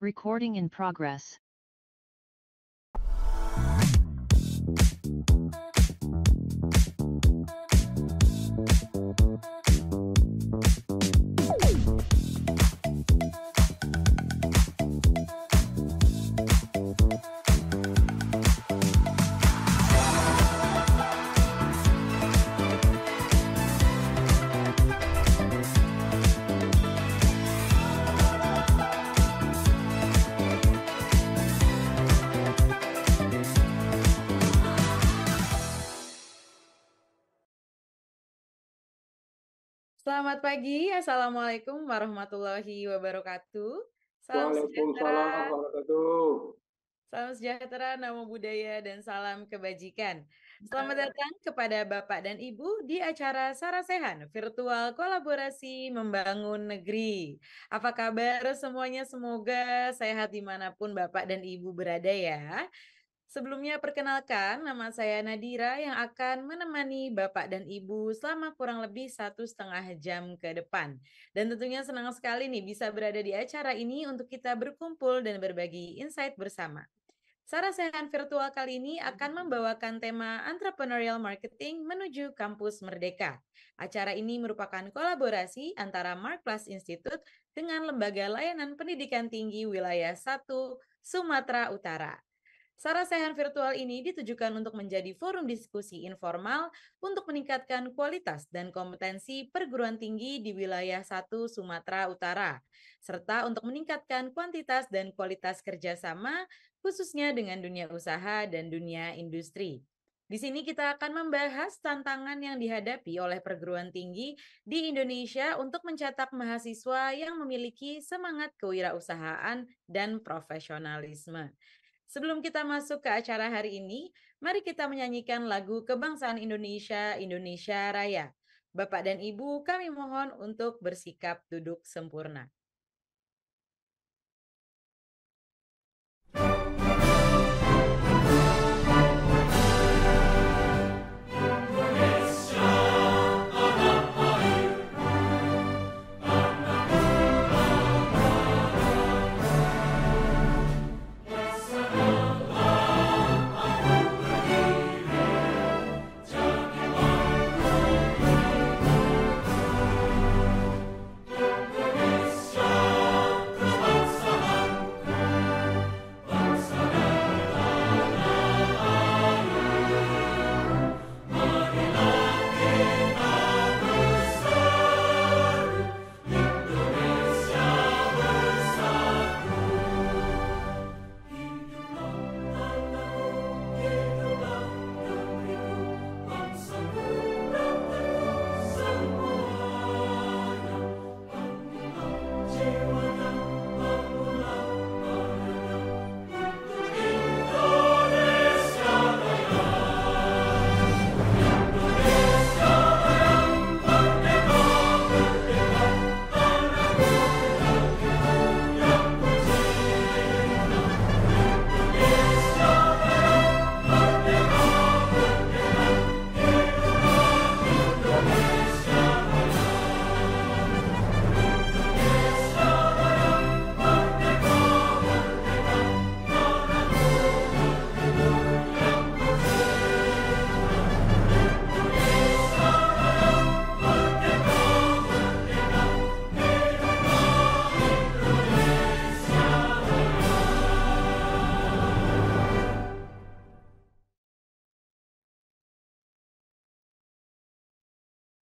Recording in progress. Selamat pagi, Assalamualaikum warahmatullahi wabarakatuh. Salam Waalaikumsalam sejahtera, warahmatullahi. salam sejahtera, namo buddhaya, dan salam kebajikan. Selamat datang kepada Bapak dan Ibu di acara Sarasehan, virtual kolaborasi membangun negeri. Apa kabar semuanya? Semoga sehat dimanapun Bapak dan Ibu berada ya. Sebelumnya perkenalkan, nama saya Nadira yang akan menemani Bapak dan Ibu selama kurang lebih 1,5 jam ke depan. Dan tentunya senang sekali nih bisa berada di acara ini untuk kita berkumpul dan berbagi insight bersama. Sarasehan virtual kali ini akan membawakan tema Entrepreneurial Marketing menuju Kampus Merdeka. Acara ini merupakan kolaborasi antara Mark Plus Institute dengan Lembaga Layanan Pendidikan Tinggi Wilayah 1 Sumatera Utara. Sarasehan virtual ini ditujukan untuk menjadi forum diskusi informal untuk meningkatkan kualitas dan kompetensi perguruan tinggi di wilayah 1 Sumatera Utara, serta untuk meningkatkan kuantitas dan kualitas kerjasama khususnya dengan dunia usaha dan dunia industri. Di sini kita akan membahas tantangan yang dihadapi oleh perguruan tinggi di Indonesia untuk mencetak mahasiswa yang memiliki semangat kewirausahaan dan profesionalisme. Sebelum kita masuk ke acara hari ini, mari kita menyanyikan lagu kebangsaan Indonesia, Indonesia Raya. Bapak dan Ibu, kami mohon untuk bersikap duduk sempurna.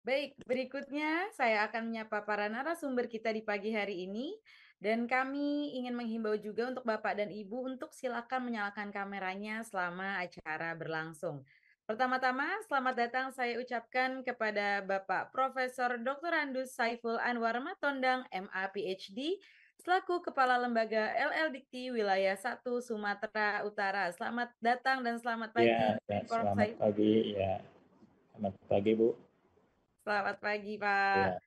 Baik, berikutnya saya akan menyapa para narasumber kita di pagi hari ini. Dan kami ingin menghimbau juga untuk Bapak dan Ibu untuk silakan menyalakan kameranya selama acara berlangsung. Pertama-tama, selamat datang saya ucapkan kepada Bapak Profesor Dr. Andus Saiful Anwar Matondang, MA PhD, selaku Kepala Lembaga LL Dikti Wilayah 1 Sumatera Utara. Selamat datang dan selamat pagi, Prof. Selamat Saiful. pagi, ya. Selamat pagi, Bu. Selamat pagi, Pak. Ya.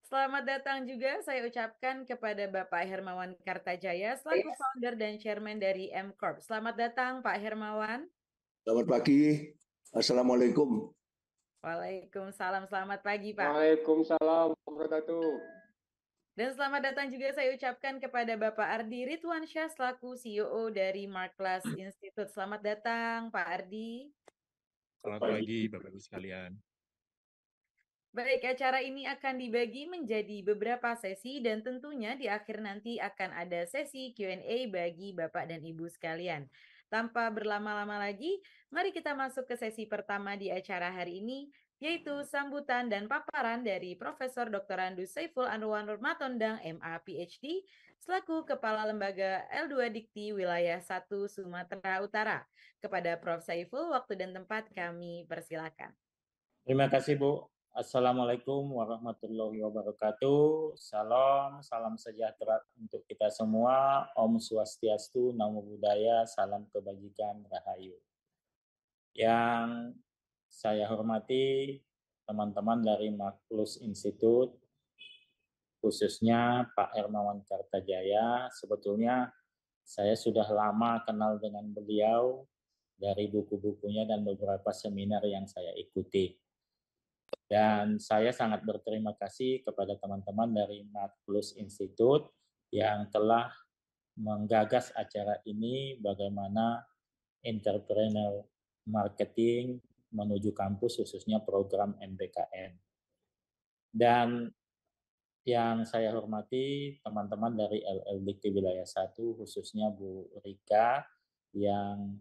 Selamat datang juga saya ucapkan kepada Bapak Hermawan Kartajaya selaku founder dan chairman dari M-Corp. Selamat datang Pak Hermawan. Selamat pagi. Assalamualaikum. Waalaikumsalam. Selamat pagi Pak. Waalaikumsalam warahmatullahi wabarakatuh. Dan selamat datang juga saya ucapkan kepada Bapak Ardi Ridwansyah selaku CEO dari Mark Class Institute. Selamat datang Pak Ardi. Selamat pagi Bapak Ibu sekalian. Baik, acara ini akan dibagi menjadi beberapa sesi dan tentunya di akhir nanti akan ada sesi Q&A bagi Bapak dan Ibu sekalian. Tanpa berlama-lama lagi, mari kita masuk ke sesi pertama di acara hari ini, yaitu sambutan dan paparan dari Profesor Dr. Andus Saiful Anwar Matondang, MA PhD, selaku Kepala Lembaga L2 Dikti Wilayah 1 Sumatera Utara. Kepada Prof. Saiful, waktu dan tempat kami persilakan. Terima kasih Bu. Assalamualaikum warahmatullahi wabarakatuh. Salam sejahtera untuk kita semua. Om Swastiastu, Namo Buddhaya, salam kebajikan, rahayu. Yang saya hormati teman-teman dari Marklus Institute, khususnya Pak Hermawan Kartajaya. Sebetulnya saya sudah lama kenal dengan beliau dari buku-bukunya dan beberapa seminar yang saya ikuti. Dan saya sangat berterima kasih kepada teman-teman dari Marklus Institute yang telah menggagas acara ini, bagaimana entrepreneur marketing menuju kampus, khususnya program MBKM. Dan yang saya hormati teman-teman dari LL Dikti Wilayah 1, khususnya Bu Rika, yang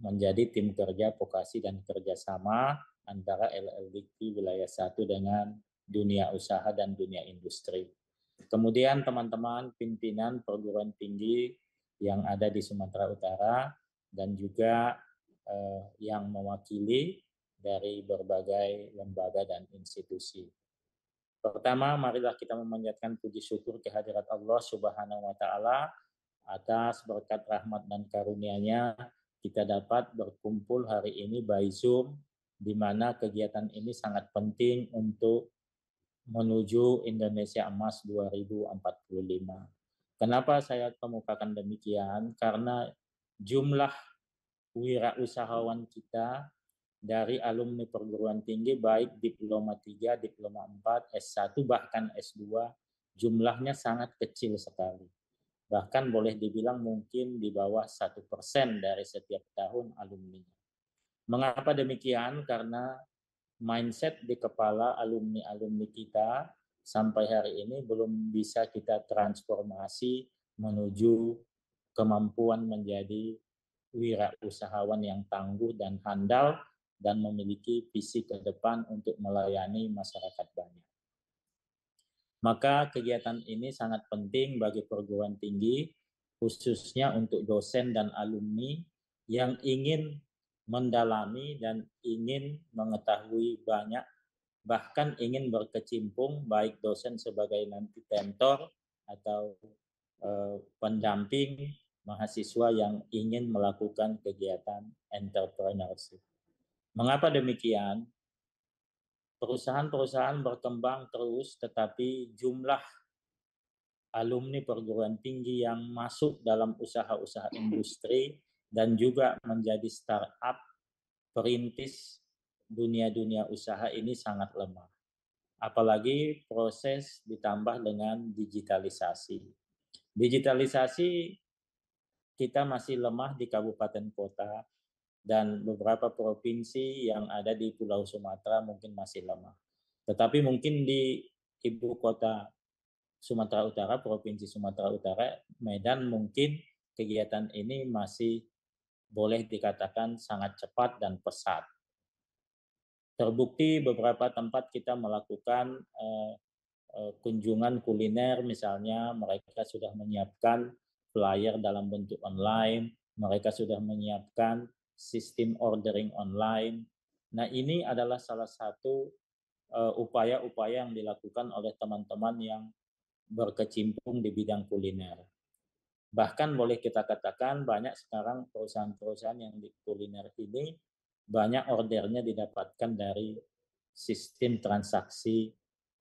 menjadi tim kerja vokasi dan kerjasama antara LL Dikti Wilayah 1 dengan dunia usaha dan dunia industri. Kemudian teman-teman pimpinan perguruan tinggi yang ada di Sumatera Utara dan juga yang mewakili dari berbagai lembaga dan institusi. Pertama, marilah kita memanjatkan puji syukur kehadirat Allah Subhanahu wa Ta'ala atas berkat rahmat dan karunia-Nya kita dapat berkumpul hari ini by Zoom, di mana kegiatan ini sangat penting untuk menuju Indonesia Emas 2045. Kenapa saya kemukakan demikian? Karena jumlah wirausahawan kita dari alumni perguruan tinggi, baik diploma 3, diploma 4, S1, bahkan S2, jumlahnya sangat kecil sekali. Bahkan boleh dibilang mungkin di bawah 1% dari setiap tahun alumni. Mengapa demikian? Karena mindset di kepala alumni-alumni kita sampai hari ini belum bisa kita transformasi menuju kemampuan menjadi wirausahawan yang tangguh dan handal dan memiliki visi ke depan untuk melayani masyarakat banyak. Maka kegiatan ini sangat penting bagi perguruan tinggi, khususnya untuk dosen dan alumni yang ingin mendalami dan ingin mengetahui banyak, bahkan ingin berkecimpung baik dosen sebagai nanti mentor atau pendamping mahasiswa yang ingin melakukan kegiatan entrepreneurship. Mengapa demikian? Perusahaan-perusahaan berkembang terus, tetapi jumlah alumni perguruan tinggi yang masuk dalam usaha-usaha industri dan juga menjadi startup, perintis dunia-dunia usaha ini sangat lemah. Apalagi proses ditambah dengan digitalisasi. Digitalisasi kita masih lemah di kabupaten kota dan beberapa provinsi yang ada di Pulau Sumatera mungkin masih lemah. Tetapi mungkin di ibu kota Sumatera Utara, Provinsi Sumatera Utara, Medan, mungkin kegiatan ini masih boleh dikatakan sangat cepat dan pesat. Terbukti beberapa tempat kita melakukan kunjungan kuliner, misalnya mereka sudah menyiapkan flyer dalam bentuk online, mereka sudah menyiapkan sistem ordering online. Nah, ini adalah salah satu upaya-upaya yang dilakukan oleh teman-teman yang berkecimpung di bidang kuliner. Bahkan boleh kita katakan banyak sekarang perusahaan-perusahaan yang di kuliner ini banyak ordernya didapatkan dari sistem transaksi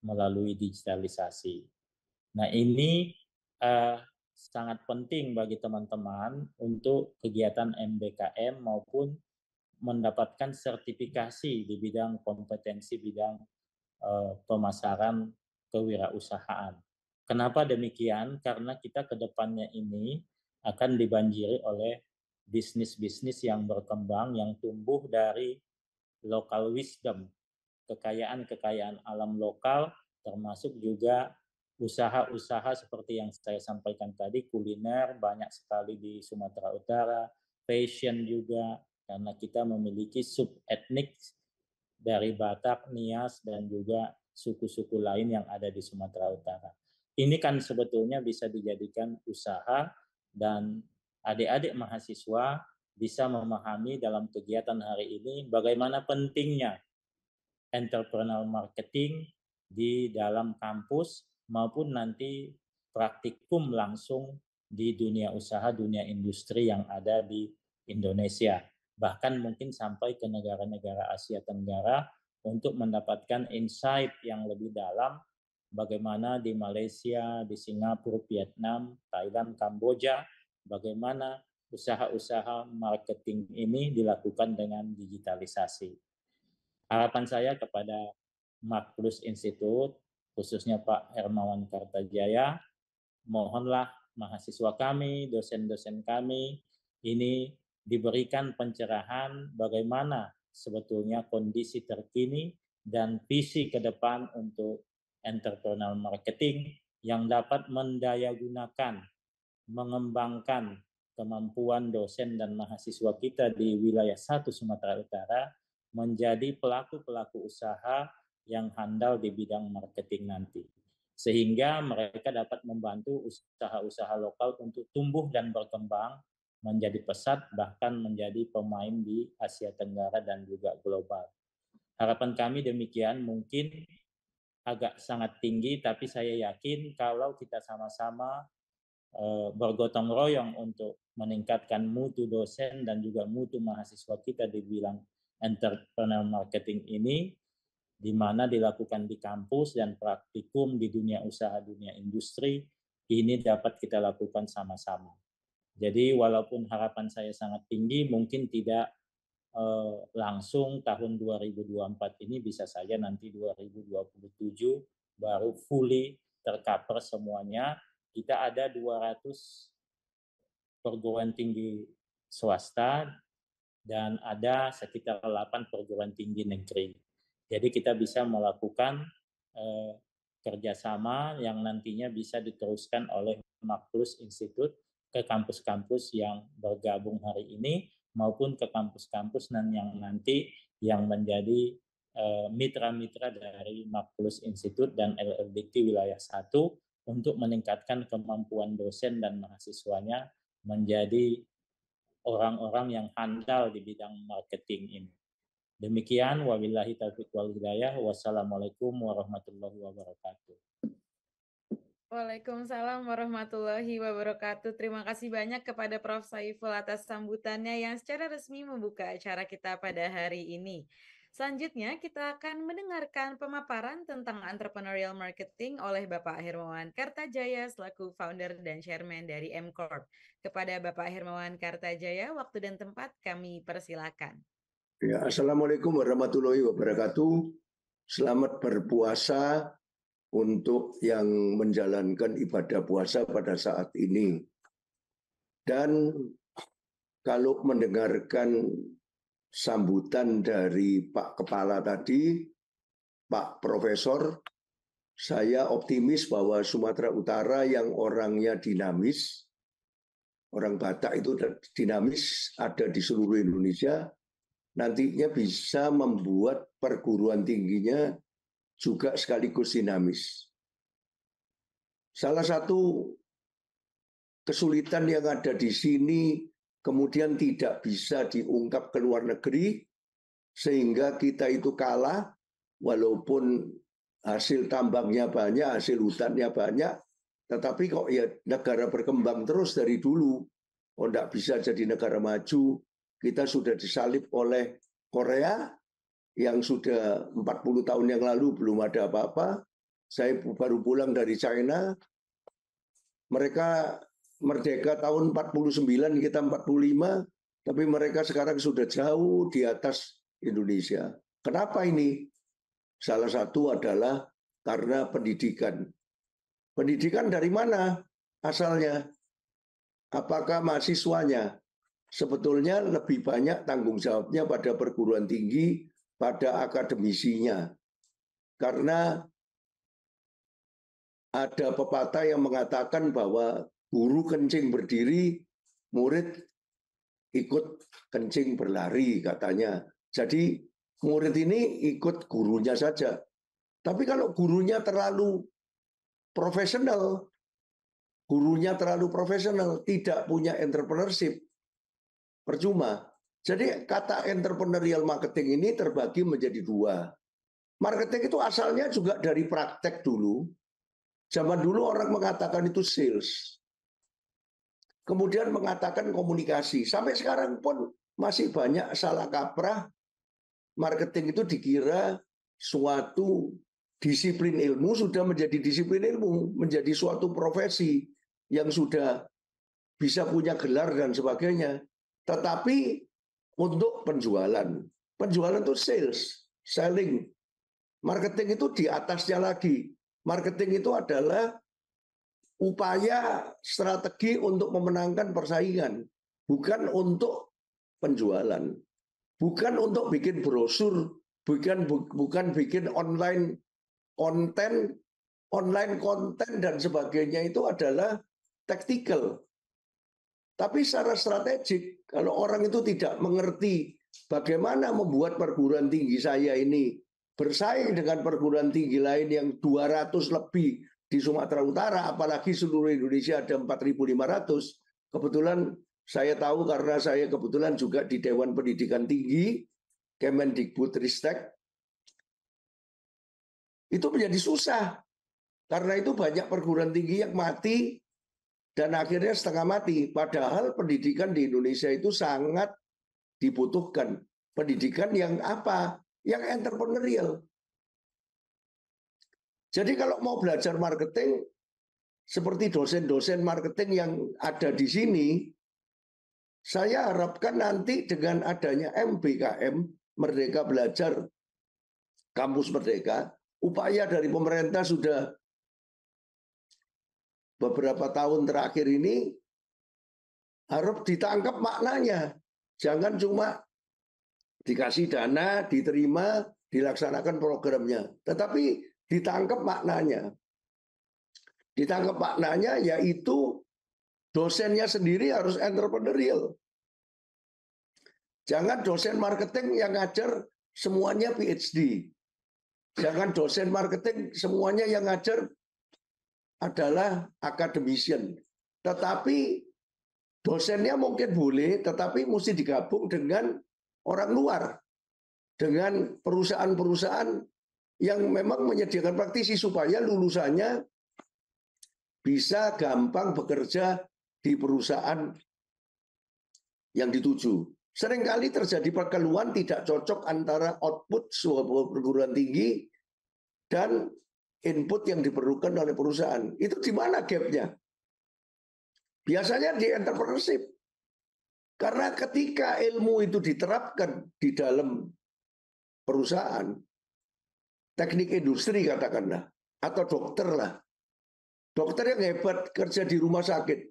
melalui digitalisasi. Nah, ini sangat penting bagi teman-teman untuk kegiatan MBKM maupun mendapatkan sertifikasi di bidang kompetensi bidang pemasaran kewirausahaan. Kenapa demikian? Karena kita ke depannya ini akan dibanjiri oleh bisnis-bisnis yang berkembang, yang tumbuh dari local wisdom, kekayaan-kekayaan alam lokal, termasuk juga usaha-usaha seperti yang saya sampaikan tadi, kuliner banyak sekali di Sumatera Utara, fashion juga, karena kita memiliki sub-etnik dari Batak, Nias, dan juga suku-suku lain yang ada di Sumatera Utara. Ini kan sebetulnya bisa dijadikan usaha dan adik-adik mahasiswa bisa memahami dalam kegiatan hari ini bagaimana pentingnya entrepreneurial marketing di dalam kampus maupun nanti praktikum langsung di dunia usaha, dunia industri yang ada di Indonesia. Bahkan mungkin sampai ke negara-negara Asia Tenggara untuk mendapatkan insight yang lebih dalam bagaimana di Malaysia, di Singapura, Vietnam, Thailand, Kamboja, bagaimana usaha-usaha marketing ini dilakukan dengan digitalisasi. Harapan saya kepada Mark+ Institute, khususnya Pak Hermawan Kartajaya, mohonlah mahasiswa kami, dosen-dosen kami, ini diberikan pencerahan bagaimana sebetulnya kondisi terkini dan visi ke depan untuk entrepreneurial marketing yang dapat mendayagunakan, mengembangkan kemampuan dosen dan mahasiswa kita di wilayah 1 Sumatera Utara menjadi pelaku-pelaku usaha yang handal di bidang marketing nanti. Sehingga mereka dapat membantu usaha-usaha lokal untuk tumbuh dan berkembang menjadi pesat, bahkan menjadi pemain di Asia Tenggara dan juga global. Harapan kami demikian, mungkin agak sangat tinggi, tapi saya yakin kalau kita sama-sama bergotong royong untuk meningkatkan mutu dosen dan juga mutu mahasiswa kita di bidang entrepreneurial marketing ini, di mana dilakukan di kampus dan praktikum di dunia usaha, dunia industri, ini dapat kita lakukan sama-sama. Jadi walaupun harapan saya sangat tinggi, mungkin tidak langsung tahun 2024 ini, bisa saja nanti 2027 baru fully tercover semuanya. Kita ada 200 perguruan tinggi swasta dan ada sekitar 8 perguruan tinggi negeri. Jadi kita bisa melakukan kerjasama yang nantinya bisa diteruskan oleh Mark+ Institute ke kampus-kampus yang bergabung hari ini maupun ke kampus-kampus yang nanti yang menjadi mitra-mitra dari Mark+ Institute dan LLDT wilayah 1 untuk meningkatkan kemampuan dosen dan mahasiswanya menjadi orang-orang yang handal di bidang marketing ini. Demikian, wabillahi taufiq wal hidayah. Wassalamualaikum warahmatullahi wabarakatuh. Waalaikumsalam warahmatullahi wabarakatuh. Terima kasih banyak kepada Prof. Saiful atas sambutannya yang secara resmi membuka acara kita pada hari ini. Selanjutnya kita akan mendengarkan pemaparan tentang entrepreneurial marketing oleh Bapak Hermawan Kartajaya selaku founder dan chairman dari M-Corp. Kepada Bapak Hermawan Kartajaya, waktu dan tempat kami persilakan. Ya, Assalamualaikum warahmatullahi wabarakatuh. Selamat berpuasa untuk yang menjalankan ibadah puasa pada saat ini. Dan kalau mendengarkan sambutan dari Pak Kepala tadi, Pak Profesor, saya optimis bahwa Sumatera Utara yang orangnya dinamis, orang Batak itu dinamis, ada di seluruh Indonesia, nantinya bisa membuat perguruan tingginya juga sekaligus dinamis. Salah satu kesulitan yang ada di sini kemudian tidak bisa diungkap ke luar negeri, sehingga kita itu kalah, walaupun hasil tambangnya banyak, hasil hutannya banyak, tetapi kok ya negara berkembang terus dari dulu. Oh, tidak bisa jadi negara maju. Kita sudah disalib oleh Korea, yang sudah 40 tahun yang lalu belum ada apa-apa. Saya baru pulang dari China. Mereka merdeka tahun 49, kita 45, tapi mereka sekarang sudah jauh di atas Indonesia. Kenapa ini? Salah satu adalah karena pendidikan. Pendidikan dari mana asalnya? Apakah mahasiswanya? Sebetulnya lebih banyak tanggung jawabnya pada perguruan tinggi, pada akademisinya. Karena ada pepatah yang mengatakan bahwa guru kencing berdiri, murid ikut kencing berlari katanya. Jadi murid ini ikut gurunya saja. Tapi kalau gurunya terlalu profesional, tidak punya entrepreneurship, percuma. Jadi kata entrepreneurial marketing ini terbagi menjadi dua. Marketing itu asalnya juga dari praktek dulu. Zaman dulu orang mengatakan itu sales. Kemudian mengatakan komunikasi. Sampai sekarang pun masih banyak salah kaprah. Marketing itu dikira suatu disiplin ilmu, sudah menjadi disiplin ilmu, menjadi suatu profesi yang sudah bisa punya gelar dan sebagainya. Tetapi untuk penjualan itu sales, selling. Marketing itu di atasnya lagi. Marketing itu adalah upaya strategi untuk memenangkan persaingan, bukan untuk penjualan, bukan untuk bikin brosur, bukan bikin online konten dan sebagainya. Itu adalah taktikal. Tapi secara strategik, kalau orang itu tidak mengerti bagaimana membuat perguruan tinggi saya ini bersaing dengan perguruan tinggi lain yang 200 lebih di Sumatera Utara, apalagi seluruh Indonesia ada 4.500. Kebetulan saya tahu karena saya kebetulan juga di Dewan Pendidikan Tinggi, Kemendikbudristek, itu menjadi susah. Karena itu banyak perguruan tinggi yang mati dan akhirnya setengah mati. Padahal pendidikan di Indonesia itu sangat dibutuhkan. Pendidikan yang apa? Yang entrepreneurial. Jadi kalau mau belajar marketing, seperti dosen-dosen marketing yang ada di sini, saya harapkan nanti dengan adanya MBKM, Merdeka Belajar, Kampus Merdeka, upaya dari pemerintah sudah beberapa tahun terakhir ini harus ditangkap maknanya. Jangan cuma dikasih dana, diterima, dilaksanakan programnya. Tetapi ditangkap maknanya. Ditangkap maknanya yaitu dosennya sendiri harus entrepreneurial. Jangan dosen marketing yang ngajar semuanya PhD. Jangan dosen marketing semuanya yang ngajar adalah academician. Tetapi dosennya mungkin boleh, tetapi mesti digabung dengan orang luar. Dengan perusahaan-perusahaan yang memang menyediakan praktisi supaya lulusannya bisa gampang bekerja di perusahaan yang dituju. Seringkali terjadi perkeluhan tidak cocok antara output sebuah perguruan tinggi dan input yang diperlukan oleh perusahaan. Itu di mana gapnya? Biasanya di entrepreneurship. Karena ketika ilmu itu diterapkan di dalam perusahaan, teknik industri katakanlah, atau dokter lah. Dokter yang hebat kerja di rumah sakit.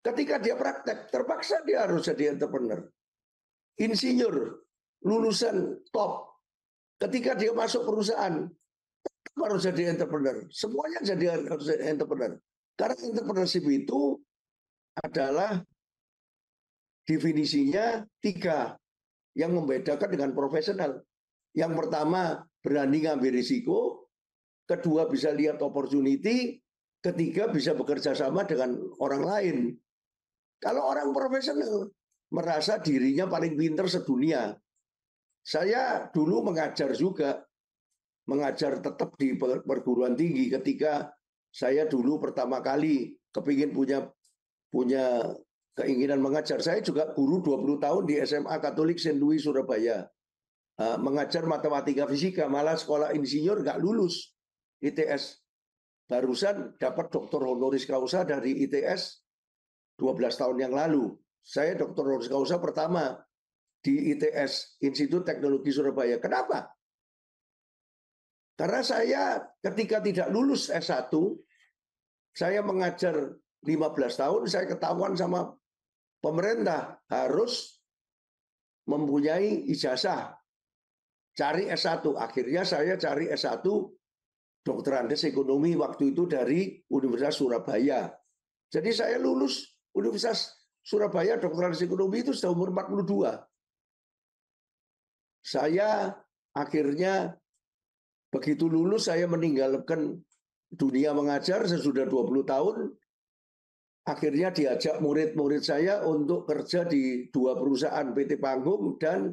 Ketika dia praktek, terpaksa dia harus jadi entrepreneur. Insinyur, lulusan top. Ketika dia masuk perusahaan, harus jadi entrepreneur. Semuanya jadi harus entrepreneur. Karena entrepreneurship itu adalah definisinya 3 yang membedakan dengan profesional. Yang pertama, berani ngambil risiko. Kedua, bisa lihat opportunity. Ketiga, bisa bekerja sama dengan orang lain. Kalau orang profesional merasa dirinya paling pintar sedunia. Saya dulu mengajar juga. Mengajar tetap di perguruan tinggi ketika saya dulu pertama kali kepingin punya keinginan mengajar. Saya juga guru 20 tahun di SMA Katolik Saint Louis Surabaya. Mengajar matematika fisika, malah sekolah insinyur nggak lulus ITS. Barusan dapat doktor honoris causa dari ITS 12 tahun yang lalu. Saya doktor honoris causa pertama di ITS, Institut Teknologi Surabaya. Kenapa? Karena saya ketika tidak lulus S1, Saya mengajar 15 tahun, saya ketahuan sama pemerintah harus mempunyai ijazah. Cari S1. Akhirnya saya cari S1 Dr. Andes Ekonomi waktu itu dari Universitas Surabaya. Jadi saya lulus Universitas Surabaya Dr. Andes Ekonomi itu sudah umur 42. Saya akhirnya begitu lulus saya meninggalkan dunia mengajar sesudah 20 tahun. Akhirnya diajak murid-murid saya untuk kerja di 2 perusahaan, PT Panggung dan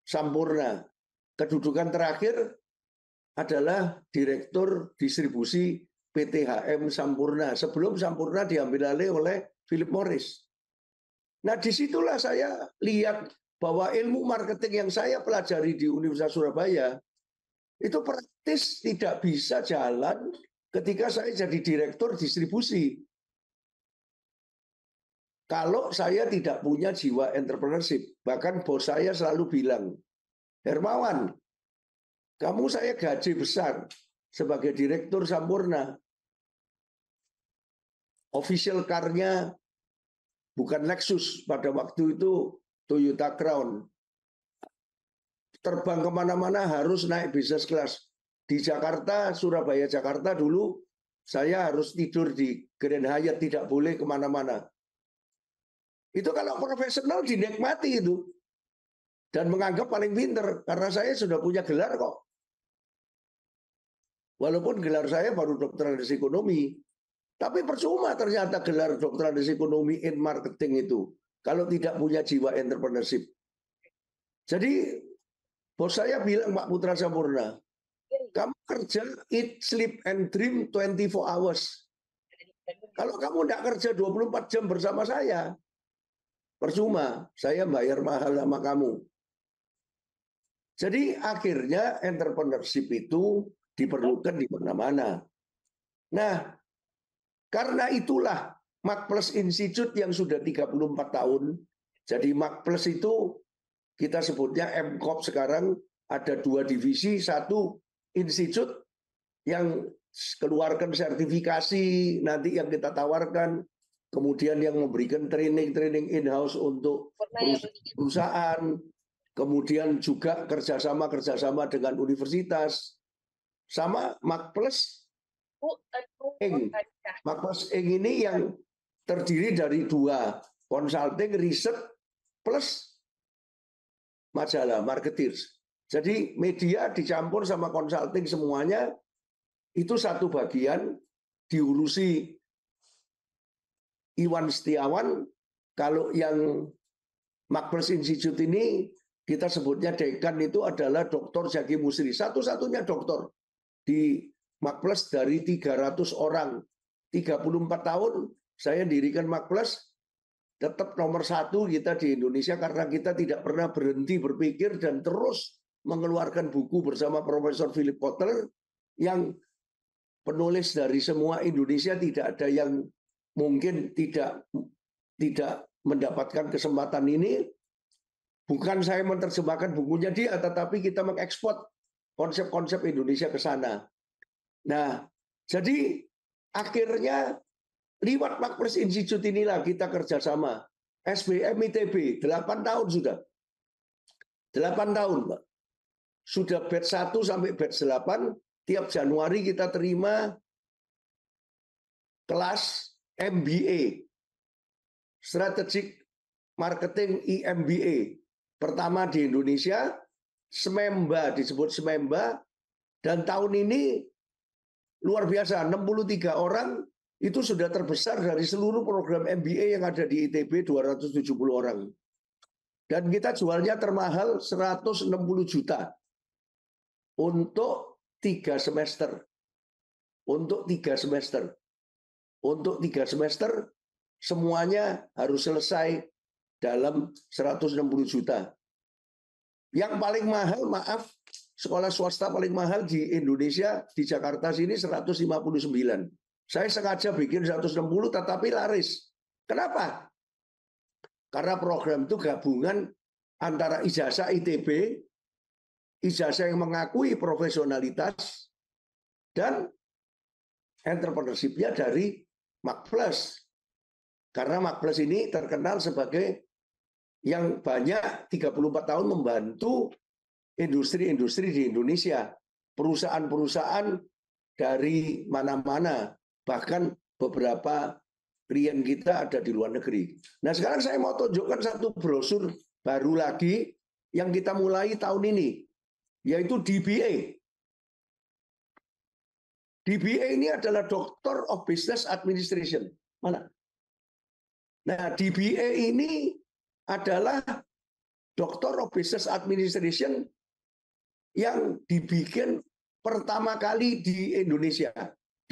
Sampurna. Kedudukan terakhir adalah Direktur Distribusi PT HM Sampurna. Sebelum Sampurna diambil alih oleh Philip Morris. Nah, disitulah saya lihat bahwa ilmu marketing yang saya pelajari di Universitas Surabaya itu praktis tidak bisa jalan ketika saya jadi direktur distribusi. Kalau saya tidak punya jiwa entrepreneurship, bahkan bos saya selalu bilang, Hermawan, kamu saya gaji besar sebagai direktur Sampurna. Official car-nya bukan Lexus, pada waktu itu Toyota Crown. Terbang kemana-mana harus naik business class. Di Jakarta, Surabaya, Jakarta dulu, saya harus tidur di Grand Hyatt, tidak boleh kemana-mana. Itu kalau profesional dinikmati itu. Dan menganggap paling pinter, karena saya sudah punya gelar kok. Walaupun gelar saya baru Dr. Andes Ekonomi. Tapi percuma ternyata gelar Dr. Andes Ekonomi in marketing itu. Kalau tidak punya jiwa entrepreneurship. Jadi, bos saya bilang, Pak Putra Sampurna, kamu kerja, eat, sleep, and dream 24 hours. Kalau kamu tidak kerja 24 jam bersama saya, percuma, saya bayar mahal sama kamu. Jadi akhirnya entrepreneurship itu diperlukan di mana-mana. Nah, karena itulah MAK+ Institute yang sudah 34 tahun. Jadi MAK+ itu kita sebutnya MCOP sekarang ada 2 divisi, 1 institut yang keluarkan sertifikasi nanti yang kita tawarkan, kemudian yang memberikan training in-house untuk perusahaan, kemudian juga kerjasama dengan universitas, sama MAK+ Inc. MAK+ Inc. ini yang terdiri dari 2, consulting, riset, plus majalah, marketeers. Jadi media dicampur sama consulting semuanya, itu satu bagian diurusi Iwan Setiawan. Kalau yang MAK+ Institute ini kita sebutnya dekan itu adalah Dr. Zaki Musri, satu-satunya dokter di MAK+ dari 300 orang. 34 tahun saya dirikan MAK+, tetap nomor 1 kita di Indonesia karena kita tidak pernah berhenti berpikir dan terus mengeluarkan buku bersama Profesor Philip Kotler yang penulis dari semua Indonesia, tidak ada yang mungkin tidak mendapatkan kesempatan ini. Bukan saya menerjemahkan bukunya dia, tetapi kita mengekspor konsep-konsep Indonesia ke sana. Nah, jadi akhirnya lewat MAK+ Institute inilah kita kerjasama. SBM ITB, 8 tahun sudah. 8 tahun, Pak. Sudah batch 1 sampai batch 8, tiap Januari kita terima kelas MBA, Strategic Marketing EMBA. Pertama di Indonesia, Smemba, disebut Smemba, dan tahun ini luar biasa, 63 orang itu sudah terbesar dari seluruh program MBA yang ada di ITB, 270 orang. Dan kita jualnya termahal 160 juta untuk 3 semester. Untuk 3 semester. Untuk 3 semester semuanya harus selesai dalam 160 juta. Yang paling mahal, maaf, sekolah swasta paling mahal di Indonesia, di Jakarta sini 159. Saya sengaja bikin 160 tetapi laris. Kenapa? Karena program itu gabungan antara ijazah ITB, ijazah yang mengakui profesionalitas, dan entrepreneurship-nya dari MAK+. Karena MAK+ ini terkenal sebagai yang banyak 34 tahun membantu industri-industri di Indonesia. Perusahaan-perusahaan dari mana-mana. Bahkan beberapa klien kita ada di luar negeri. Nah sekarang saya mau tunjukkan satu brosur baru lagi yang kita mulai tahun ini. Yaitu DBA. DBA ini adalah Doctor of Business Administration. Mana? Nah, DBA ini adalah Doctor of Business Administration yang dibikin pertama kali di Indonesia.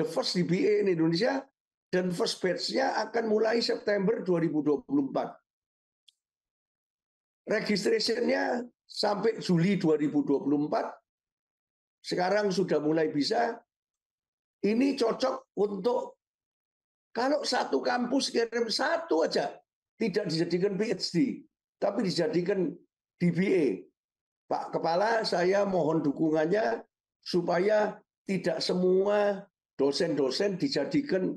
The first DBA in Indonesia dan first batch-nya akan mulai September 2024. Registration-nya sampai Juli 2024. Sekarang sudah mulai bisa. Ini cocok untuk kalau satu kampus kirim satu aja, tidak dijadikan PhD, tapi dijadikan DBA. Pak Kepala, saya mohon dukungannya supaya tidak semua dosen-dosen dijadikan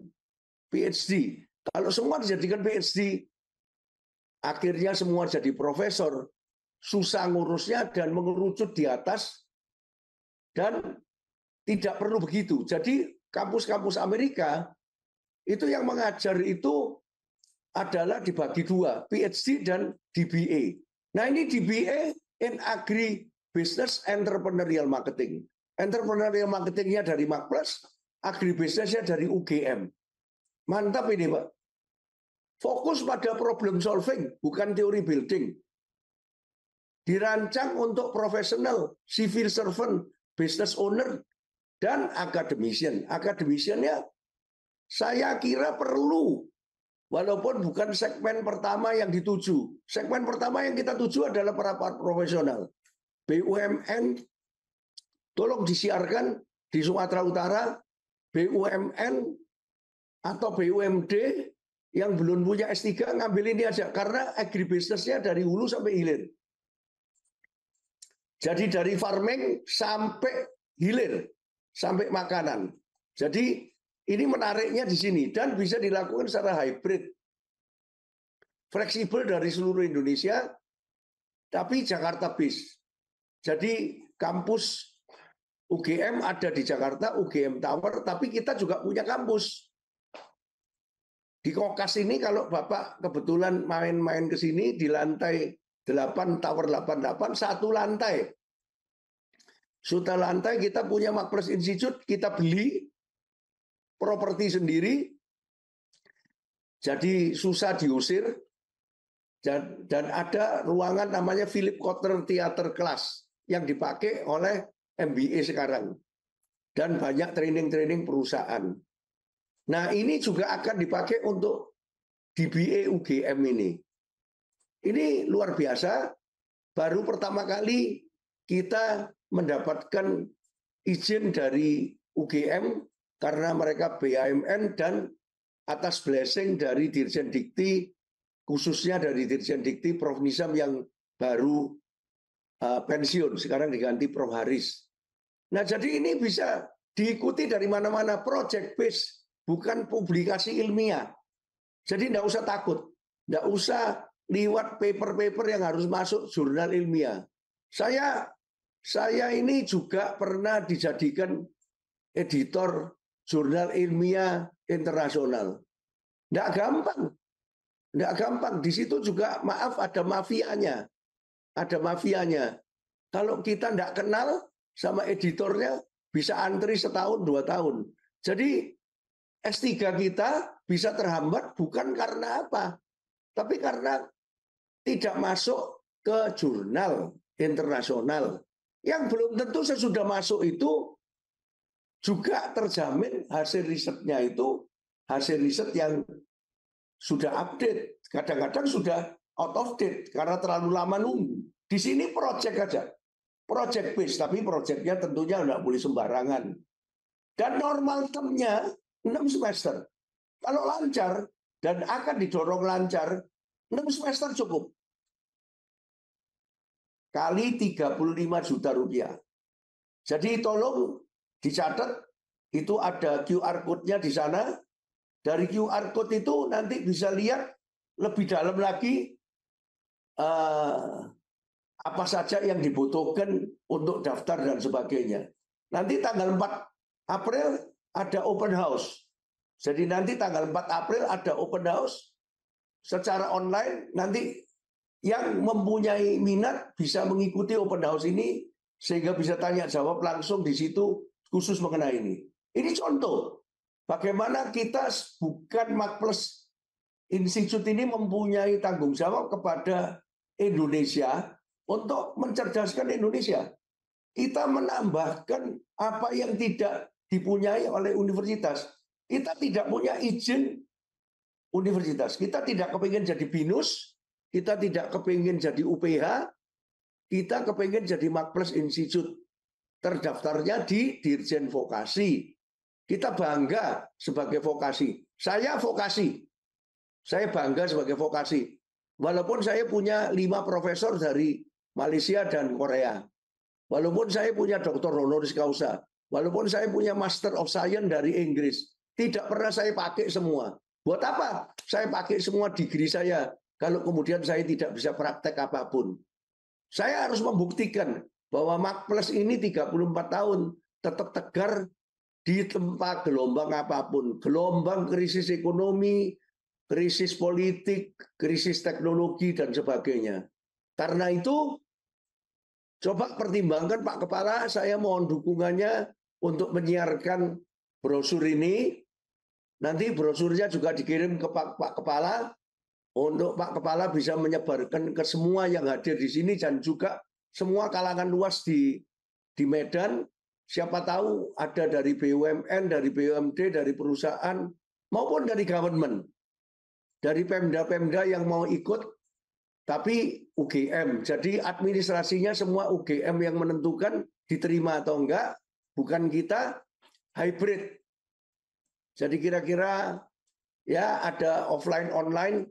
PhD. Kalau semua dijadikan PhD, akhirnya semua jadi profesor, susah ngurusnya dan mengerucut di atas, dan tidak perlu begitu. Jadi kampus-kampus Amerika itu yang mengajar itu adalah dibagi dua, PhD dan DBA. Nah ini DBA in Agri Business Entrepreneurial Marketing. Entrepreneurial Marketingnya dari MAK+, Agri Business-nya dari UGM. Mantap ini Pak. Fokus pada problem solving, bukan teori building. Dirancang untuk profesional, civil servant, business owner, dan academician. Academician-nya saya kira perlu, walaupun bukan segmen pertama yang dituju. Segmen pertama yang kita tuju adalah para profesional. BUMN, tolong disiarkan di Sumatera Utara, BUMN atau BUMD yang belum punya S3 ngambil ini aja, karena agribusiness-nya dari hulu sampai hilir. Jadi dari farming sampai hilir, sampai makanan. Jadi ini menariknya di sini dan bisa dilakukan secara hybrid. Fleksibel dari seluruh Indonesia, tapi Jakarta based. Jadi kampus UGM ada di Jakarta, UGM Tower, tapi kita juga punya kampus. Di Kokas ini kalau Bapak kebetulan main-main ke sini di lantai 8, Tower 88, satu lantai. Sudah lantai kita punya MAK+ Institute, kita beli properti sendiri, jadi susah diusir, dan ada ruangan namanya Philip Kotler Theater Class yang dipakai oleh MBA sekarang, dan banyak training-training perusahaan. Nah ini juga akan dipakai untuk DBA UGM ini. Ini luar biasa, baru pertama kali kita mendapatkan izin dari UGM karena mereka BAMN dan atas blessing dari Dirjen Dikti, khususnya dari Dirjen Dikti Prof. Nizam yang baru pensiun, sekarang diganti Prof. Haris. Nah jadi ini bisa diikuti dari mana-mana, project based, bukan publikasi ilmiah. Jadi tidak usah takut, tidak usah liwat paper-paper yang harus masuk jurnal ilmiah. Saya ini juga pernah dijadikan editor jurnal ilmiah internasional. Tidak gampang. Tidak gampang. Di situ juga, maaf, ada mafianya. Ada mafianya. Kalau kita tidak kenal sama editornya, bisa antri setahun, 2 tahun. Jadi S3 kita bisa terhambat bukan karena apa, tapi karena tidak masuk ke jurnal internasional. Yang belum tentu sesudah masuk itu juga terjamin hasil risetnya itu hasil riset yang sudah update. Kadang-kadang sudah out of date karena terlalu lama nunggu. Di sini project aja. Project based, tapi projectnya tentunya tidak boleh sembarangan. Dan normal termnya 6 semester. Kalau lancar dan akan didorong lancar, 6 semester cukup. Kali 35 juta rupiah. Jadi tolong dicatat, Itu ada QR code-nya di sana. Dari QR code itu nanti bisa lihat lebih dalam lagi apa saja yang dibutuhkan untuk daftar dan sebagainya. Nanti tanggal 4 April ada open house. Jadi nanti tanggal 4 April ada open house secara online. Nanti yang mempunyai minat bisa mengikuti open house ini sehingga bisa tanya jawab langsung di situ khusus mengenai ini. Ini contoh bagaimana kita bukan MAKPLUS Institute ini mempunyai tanggung jawab kepada Indonesia untuk mencerdaskan Indonesia. Kita menambahkan apa yang tidak dipunyai oleh universitas. Kita tidak punya izin universitas. Kita tidak kepingin jadi BINUS, kita tidak kepingin jadi UPH, kita kepingin jadi MAKPLUS Institute. Terdaftarnya di Dirjen Vokasi. Kita bangga sebagai vokasi. Saya vokasi. Saya bangga sebagai vokasi. Walaupun saya punya 5 profesor dari Malaysia dan Korea. Walaupun saya punya doktor honoris causa. Walaupun saya punya Master of Science dari Inggris. Tidak pernah saya pakai semua. Buat apa? Saya pakai semua degree saya. Kalau kemudian saya tidak bisa praktek apapun. Saya harus membuktikan bahwa MAKPLUS ini 34 tahun tetap tegar di tempat gelombang apapun. Gelombang krisis ekonomi, krisis politik, krisis teknologi, dan sebagainya. Karena itu, coba pertimbangkan Pak Kepala, saya mohon dukungannya untuk menyiarkan brosur ini. Nanti brosurnya juga dikirim ke Pak Kepala, untuk Pak Kepala bisa menyebarkan ke semua yang hadir di sini, dan juga semua kalangan luas di Medan. Siapa tahu ada dari BUMN, dari BUMD, dari perusahaan, maupun dari government. Dari Pemda-Pemda yang mau ikut, tapi UGM. Jadi administrasinya semua UGM yang menentukan diterima atau enggak, bukan kita, hybrid. Jadi kira-kira ya ada offline online,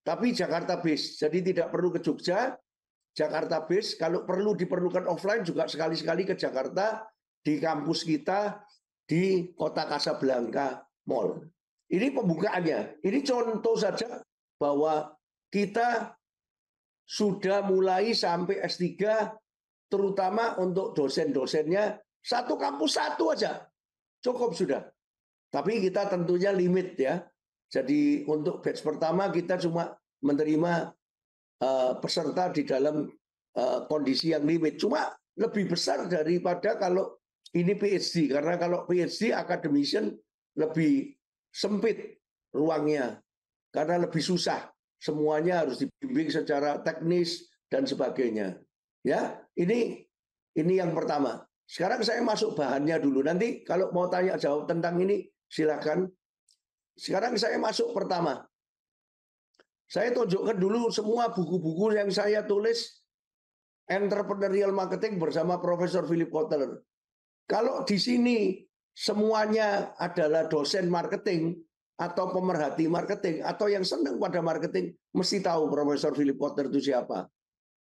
tapi Jakarta base. Jadi tidak perlu ke Jogja, Jakarta base. Kalau perlu diperlukan offline juga sekali-sekali ke Jakarta, di kampus kita di Kota Kasablanka Mall. Ini pembukaannya. Ini contoh saja bahwa kita sudah mulai sampai S3, terutama untuk dosen-dosennya, satu kampus satu aja. Cukup sudah. Tapi kita tentunya limit ya. Jadi untuk batch pertama kita cuma menerima peserta di dalam kondisi yang limit. Cuma lebih besar daripada kalau ini PhD. Karena kalau PhD academician lebih sempit ruangnya karena lebih susah, semuanya harus dibimbing secara teknis dan sebagainya. Ya, ini yang pertama. Sekarang saya masuk bahannya dulu. Nanti kalau mau tanya jawab tentang ini silakan. Sekarang saya masuk pertama. Saya tunjukkan dulu semua buku-buku yang saya tulis entrepreneurial marketing bersama Profesor Philip Kotler. Kalau di sini semuanya adalah dosen marketing atau pemerhati marketing atau yang senang pada marketing, mesti tahu Profesor Philip Kotler itu siapa.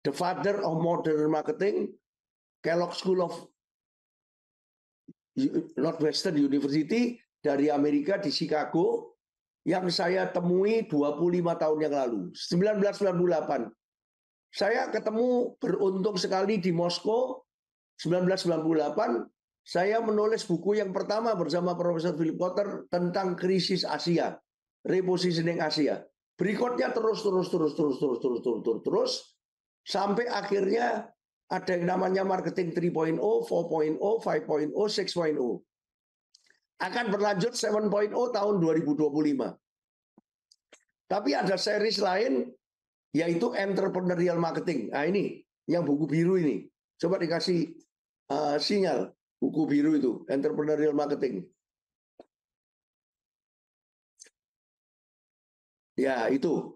The father of modern marketing, Kellogg School of Northwestern University dari Amerika di Chicago, yang saya temui 25 tahun yang lalu, 1998. Saya ketemu beruntung sekali di Moskow, 1998. Saya menulis buku yang pertama bersama Profesor Philip Kotler tentang krisis Asia, repositioning Asia. Berikutnya terus sampai akhirnya ada yang namanya marketing 3.0, 4.0, 5.0, 6.0. Akan berlanjut 7.0 tahun 2025. Tapi ada series lain yaitu entrepreneurial marketing. Nah ini yang buku biru ini. Coba dikasih sinyal. Buku biru itu, entrepreneurial marketing. Ya, itu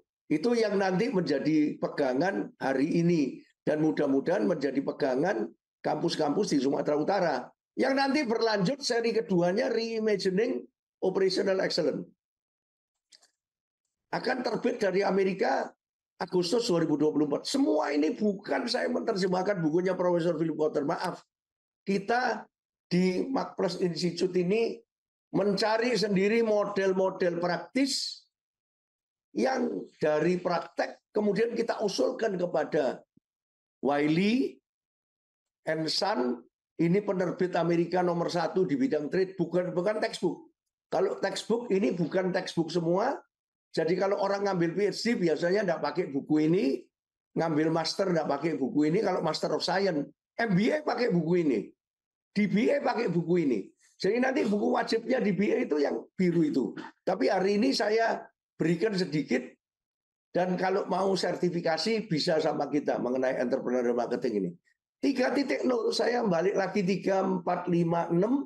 yang nanti menjadi pegangan hari ini. Dan mudah-mudahan menjadi pegangan kampus-kampus di Sumatera Utara. Yang nanti berlanjut seri keduanya, Reimagining Operational Excellence. Akan terbit dari Amerika Agustus 2024. Semua ini bukan saya menerjemahkan bukunya Profesor Philip Kotler. Maaf, kita di MAKPLUS Institute ini mencari sendiri model-model praktis yang dari praktek kemudian kita usulkan kepada Wiley and Son, ini penerbit Amerika nomor 1 di bidang trade, bukan textbook. Kalau textbook ini bukan textbook semua. Jadi kalau orang ngambil PhD biasanya enggak pakai buku ini, ngambil master enggak pakai buku ini. Kalau Master of Science, MBA pakai buku ini, DBA pakai buku ini. Jadi nanti buku wajibnya DBA itu yang biru itu. Tapi hari ini saya berikan sedikit, dan kalau mau sertifikasi bisa sama kita mengenai entrepreneurial marketing ini. 3.0 saya balik lagi 3, 4, 5, 6.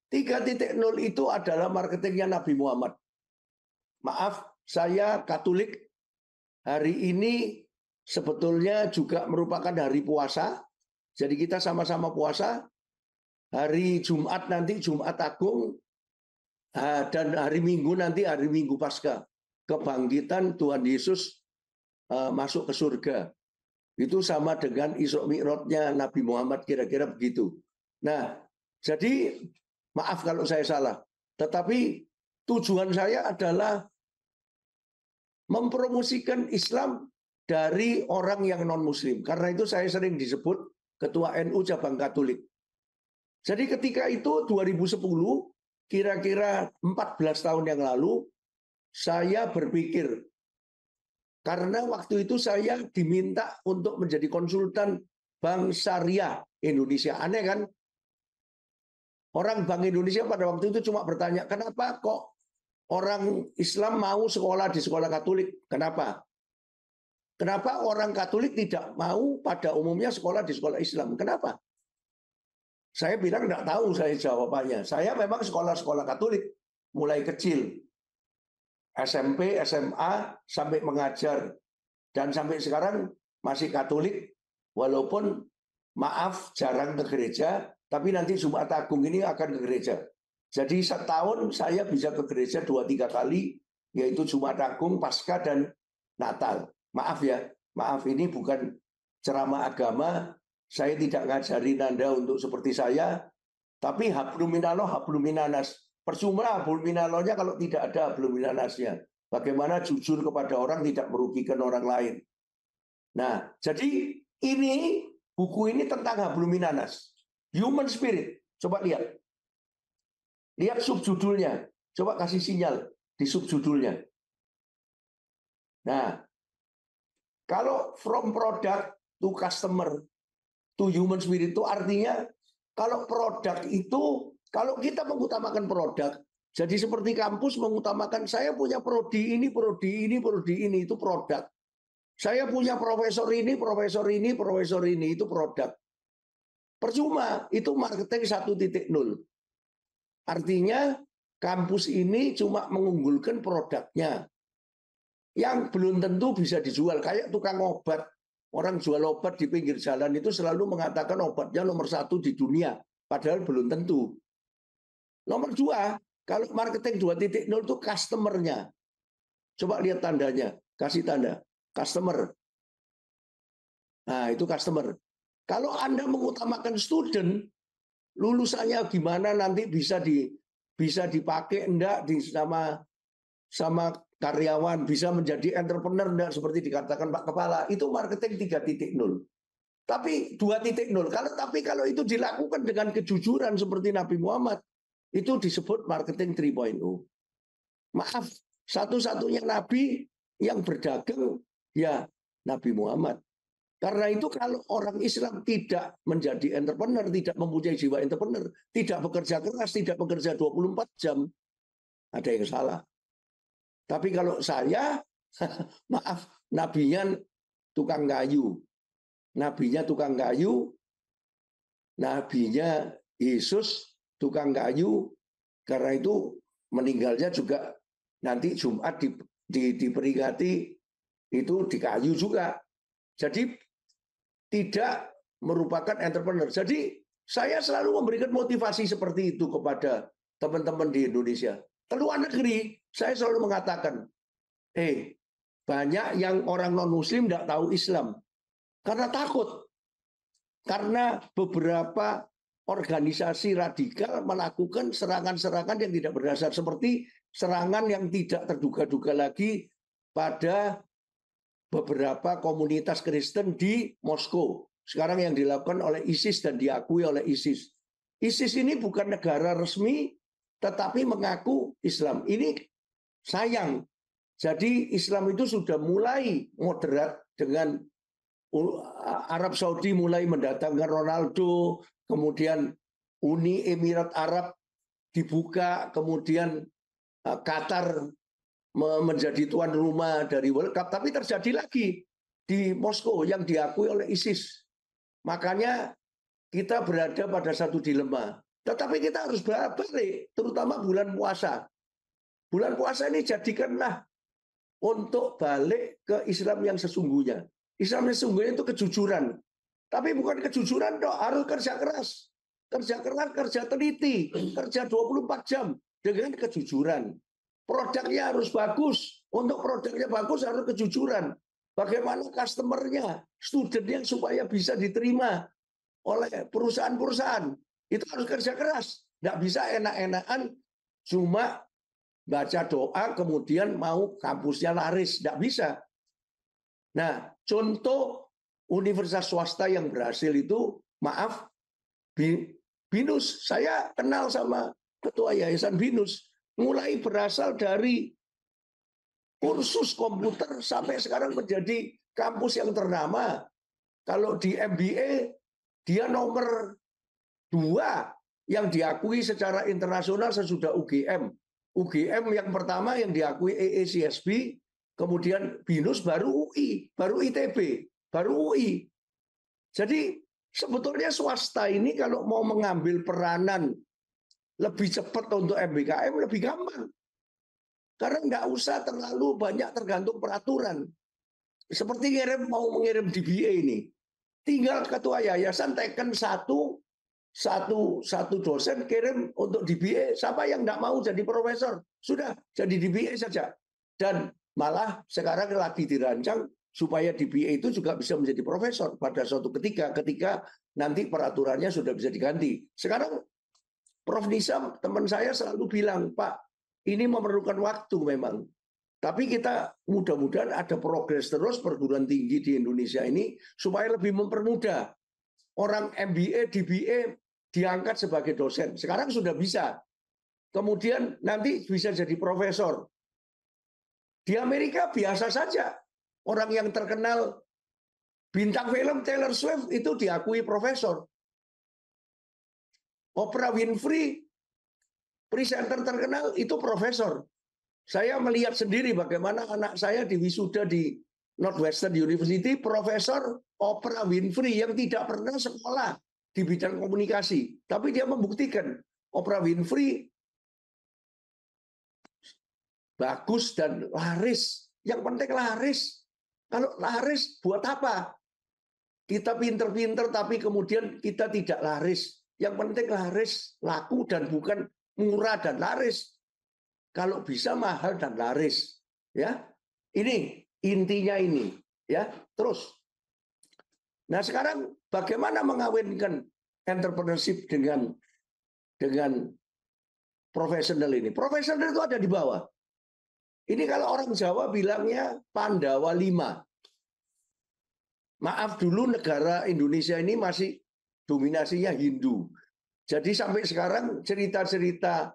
3.0 itu adalah marketingnya Nabi Muhammad. Maaf, saya Katolik. Hari ini sebetulnya juga merupakan hari puasa. Jadi kita sama-sama puasa. Hari Jumat nanti Jumat Agung, dan hari Minggu nanti hari Minggu Paskah. Kebangkitan Tuhan Yesus masuk ke surga. Itu sama dengan Isra Mi'rajnya Nabi Muhammad, kira-kira begitu. Nah, jadi maaf kalau saya salah. Tetapi tujuan saya adalah mempromosikan Islam dari orang yang non-Muslim. Karena itu saya sering disebut Ketua NU Cabang Katolik. Jadi ketika itu 2010, kira-kira 14 tahun yang lalu, saya berpikir, karena waktu itu saya diminta untuk menjadi konsultan Bank Syariah Indonesia. Aneh kan? Orang Bank Indonesia pada waktu itu cuma bertanya, kenapa kok orang Islam mau sekolah di sekolah Katolik? Kenapa? Kenapa orang Katolik tidak mau pada umumnya sekolah di sekolah Islam? Kenapa? Saya bilang tidak tahu saya jawabannya. Saya memang sekolah-sekolah Katolik mulai kecil. SMP, SMA, sampai mengajar. Dan sampai sekarang masih Katolik. Walaupun maaf jarang ke gereja, tapi nanti Jumat Agung ini akan ke gereja. Jadi setahun saya bisa ke gereja 2-3 kali, yaitu Jumat Agung, Paskah, dan Natal. Maaf ya, maaf ini bukan ceramah agama. Saya tidak ngajarin Anda untuk seperti saya, tapi hablum minallah, hablum minanas. Percuma hablum minallahnya kalau tidak ada hablum minanasnya. Bagaimana jujur kepada orang tidak merugikan orang lain. Nah, jadi ini buku ini tentang hablum minanas. Human spirit. Coba lihat. Lihat subjudulnya. Coba kasih sinyal di subjudulnya. Nah, kalau from product to customer to human spirit itu artinya kalau produk itu, kalau kita mengutamakan produk, jadi seperti kampus mengutamakan saya punya prodi ini, prodi ini, prodi ini, itu produk. Saya punya profesor ini, profesor ini, profesor ini, itu produk. Percuma, itu marketing 1.0. Artinya kampus ini cuma mengunggulkan produknya yang belum tentu bisa dijual. Kayak tukang obat. Orang jual obat di pinggir jalan itu selalu mengatakan obatnya nomor 1 di dunia. Padahal belum tentu. Nomor 2, kalau marketing 2.0 itu customer-nya. Coba lihat tandanya. Kasih tanda. Customer. Nah, itu customer. Kalau Anda mengutamakan student, lulusannya gimana nanti bisa dipakai enggak sama karyawan, bisa menjadi entrepreneur enggak seperti dikatakan Pak Kepala, itu marketing 3.0. Tapi 2.0. Kalau itu dilakukan dengan kejujuran seperti Nabi Muhammad, itu disebut marketing 3.0. Maaf, satu-satunya nabi yang berdagang ya Nabi Muhammad. Karena itu kalau orang Islam tidak menjadi entrepreneur, tidak mempunyai jiwa entrepreneur, tidak bekerja keras, tidak bekerja 24 jam, ada yang salah. Tapi kalau saya, maaf, nabinya tukang kayu. Nabinya tukang kayu, nabinya Yesus tukang kayu, karena itu meninggalnya juga nanti Jumat diperingati itu di kayu juga. Jadi tidak merupakan entrepreneur. Jadi saya selalu memberikan motivasi seperti itu kepada teman-teman di Indonesia. Ke luar negeri, saya selalu mengatakan, banyak yang orang non-Muslim tidak tahu Islam. Karena takut. Karena beberapa organisasi radikal melakukan serangan-serangan yang tidak berdasar, seperti serangan yang tidak terduga-duga lagi pada beberapa komunitas Kristen di Moskow. Sekarang yang dilakukan oleh ISIS dan diakui oleh ISIS. ISIS ini bukan negara resmi, tetapi mengaku Islam. Ini sayang. Jadi Islam itu sudah mulai moderat dengan Arab Saudi mulai mendatangkan Ronaldo, kemudian Uni Emirat Arab dibuka, kemudian Qatar menjadi tuan rumah dari World Cup, tapi terjadi lagi di Moskow yang diakui oleh ISIS. Makanya kita berada pada satu dilema. Tetapi kita harus balik, terutama bulan puasa. Bulan puasa ini jadikanlah untuk balik ke Islam yang sesungguhnya. Islam yang sesungguhnya itu kejujuran. Tapi bukan kejujuran dong, harus kerja keras. Kerja keras, kerja teliti, kerja 24 jam dengan kejujuran. Produknya harus bagus. Untuk produknya bagus harus kejujuran. Bagaimana customernya, studentnya supaya bisa diterima oleh perusahaan-perusahaan. Itu harus kerja keras. Nggak bisa enak-enakan cuma baca doa kemudian mau kampusnya laris. Nggak bisa. Nah, contoh universitas swasta yang berhasil itu, maaf, BINUS. Saya kenal sama ketua Yayasan BINUS. Mulai berasal dari kursus komputer sampai sekarang menjadi kampus yang ternama. Kalau di MBA, dia nomor 2 yang diakui secara internasional sesudah UGM. UGM yang pertama yang diakui EACSB, kemudian BINUS, baru UI, baru ITB, baru UI. Jadi sebetulnya swasta ini kalau mau mengambil peranan lebih cepat untuk MBKM lebih gampang. Karena nggak usah terlalu banyak tergantung peraturan. Seperti mau mengirim DBA ini. Tinggal ketua yayasan teken satu dosen kirim untuk DBA. Siapa yang nggak mau jadi profesor? Sudah, jadi DBA saja. Dan malah sekarang lagi dirancang supaya DBA itu juga bisa menjadi profesor pada suatu ketika nanti peraturannya sudah bisa diganti. Sekarang Prof. Nizam, teman saya selalu bilang, Pak, ini memerlukan waktu memang. Tapi kita mudah-mudahan ada progres terus perguruan tinggi di Indonesia ini supaya lebih mempermudah. Orang MBA, DBA diangkat sebagai dosen. Sekarang sudah bisa. Kemudian nanti bisa jadi profesor. Di Amerika biasa saja. Orang yang terkenal bintang film Taylor Swift itu diakui profesor. Oprah Winfrey, presenter terkenal, itu profesor. Saya melihat sendiri bagaimana anak saya di wisuda di Northwestern University, Profesor Oprah Winfrey yang tidak pernah sekolah di bidang komunikasi. Tapi dia membuktikan Oprah Winfrey bagus dan laris. Yang penting laris. Kalau laris buat apa? Kita pinter-pinter tapi kemudian kita tidak laris. Yang penting laris, laku dan bukan murah dan laris. Kalau bisa mahal dan laris, ya. Ini intinya ini, ya. Terus. Nah, sekarang bagaimana mengawinkan entrepreneurship dengan profesional ini? Profesional itu ada di bawah. Ini kalau orang Jawa bilangnya Pandawa 5. Maaf dulu negara Indonesia ini masih dominasinya Hindu. Jadi sampai sekarang cerita-cerita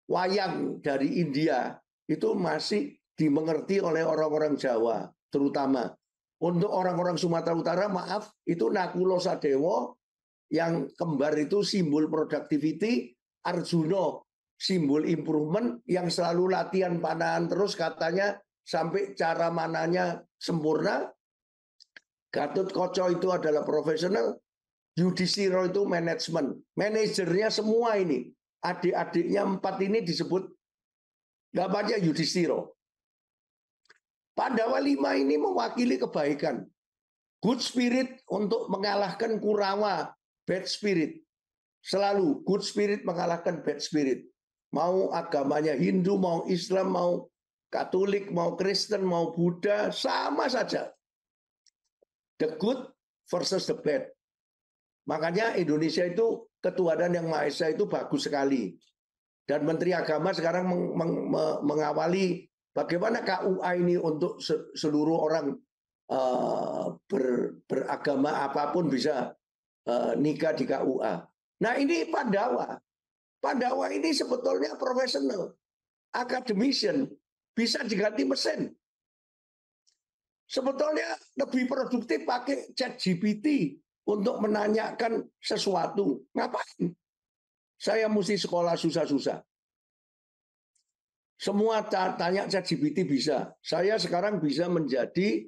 wayang dari India itu masih dimengerti oleh orang-orang Jawa, terutama. Untuk orang-orang Sumatera Utara, maaf, itu Nakulo Sadewo yang kembar itu simbol productivity, Arjuno simbol improvement yang selalu latihan panahan terus katanya sampai cara mananya sempurna. Gatot Koco itu adalah profesional. Yudhistira itu manajemen, manajernya semua ini, adik-adiknya 4 ini disebut namanya Yudhistira. Pandawa 5 ini mewakili kebaikan, good spirit untuk mengalahkan Kurawa, bad spirit. Selalu good spirit mengalahkan bad spirit. Mau agamanya Hindu, mau Islam, mau Katolik, mau Kristen, mau Buddha, sama saja. The good versus the bad. Makanya Indonesia itu ketuhanan yang Maha Esa itu bagus sekali. Dan Menteri Agama sekarang mengawali bagaimana KUA ini untuk seluruh orang beragama apapun bisa nikah di KUA. Nah ini Pandawa. Pandawa ini sebetulnya profesional, academician, bisa diganti mesin. Sebetulnya lebih produktif pakai ChatGPT untuk menanyakan sesuatu. Ngapain? Saya mesti sekolah susah-susah. Semua tanya ChatGPT bisa. Saya sekarang bisa menjadi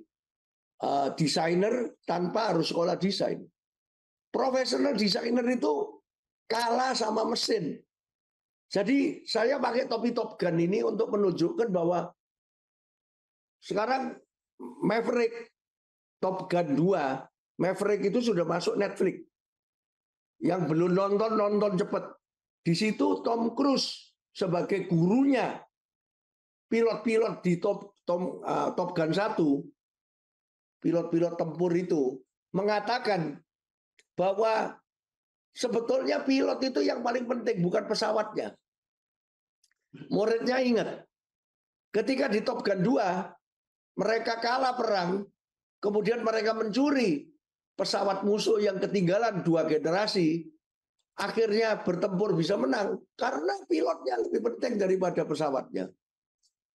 desainer tanpa harus sekolah desain. Profesional desainer itu kalah sama mesin. Jadi saya pakai topi Top Gun ini untuk menunjukkan bahwa sekarang Maverick Top Gun 2, Maverick itu sudah masuk Netflix. Yang belum nonton cepat. Di situ Tom Cruise sebagai gurunya pilot-pilot di Top Gun 1, pilot-pilot tempur itu mengatakan bahwa sebetulnya pilot itu yang paling penting, bukan pesawatnya. Muridnya ingat, ketika di Top Gun 2, mereka kalah perang, kemudian mereka mencuri pesawat musuh yang ketinggalan 2 generasi, akhirnya bertempur bisa menang, karena pilotnya lebih penting daripada pesawatnya.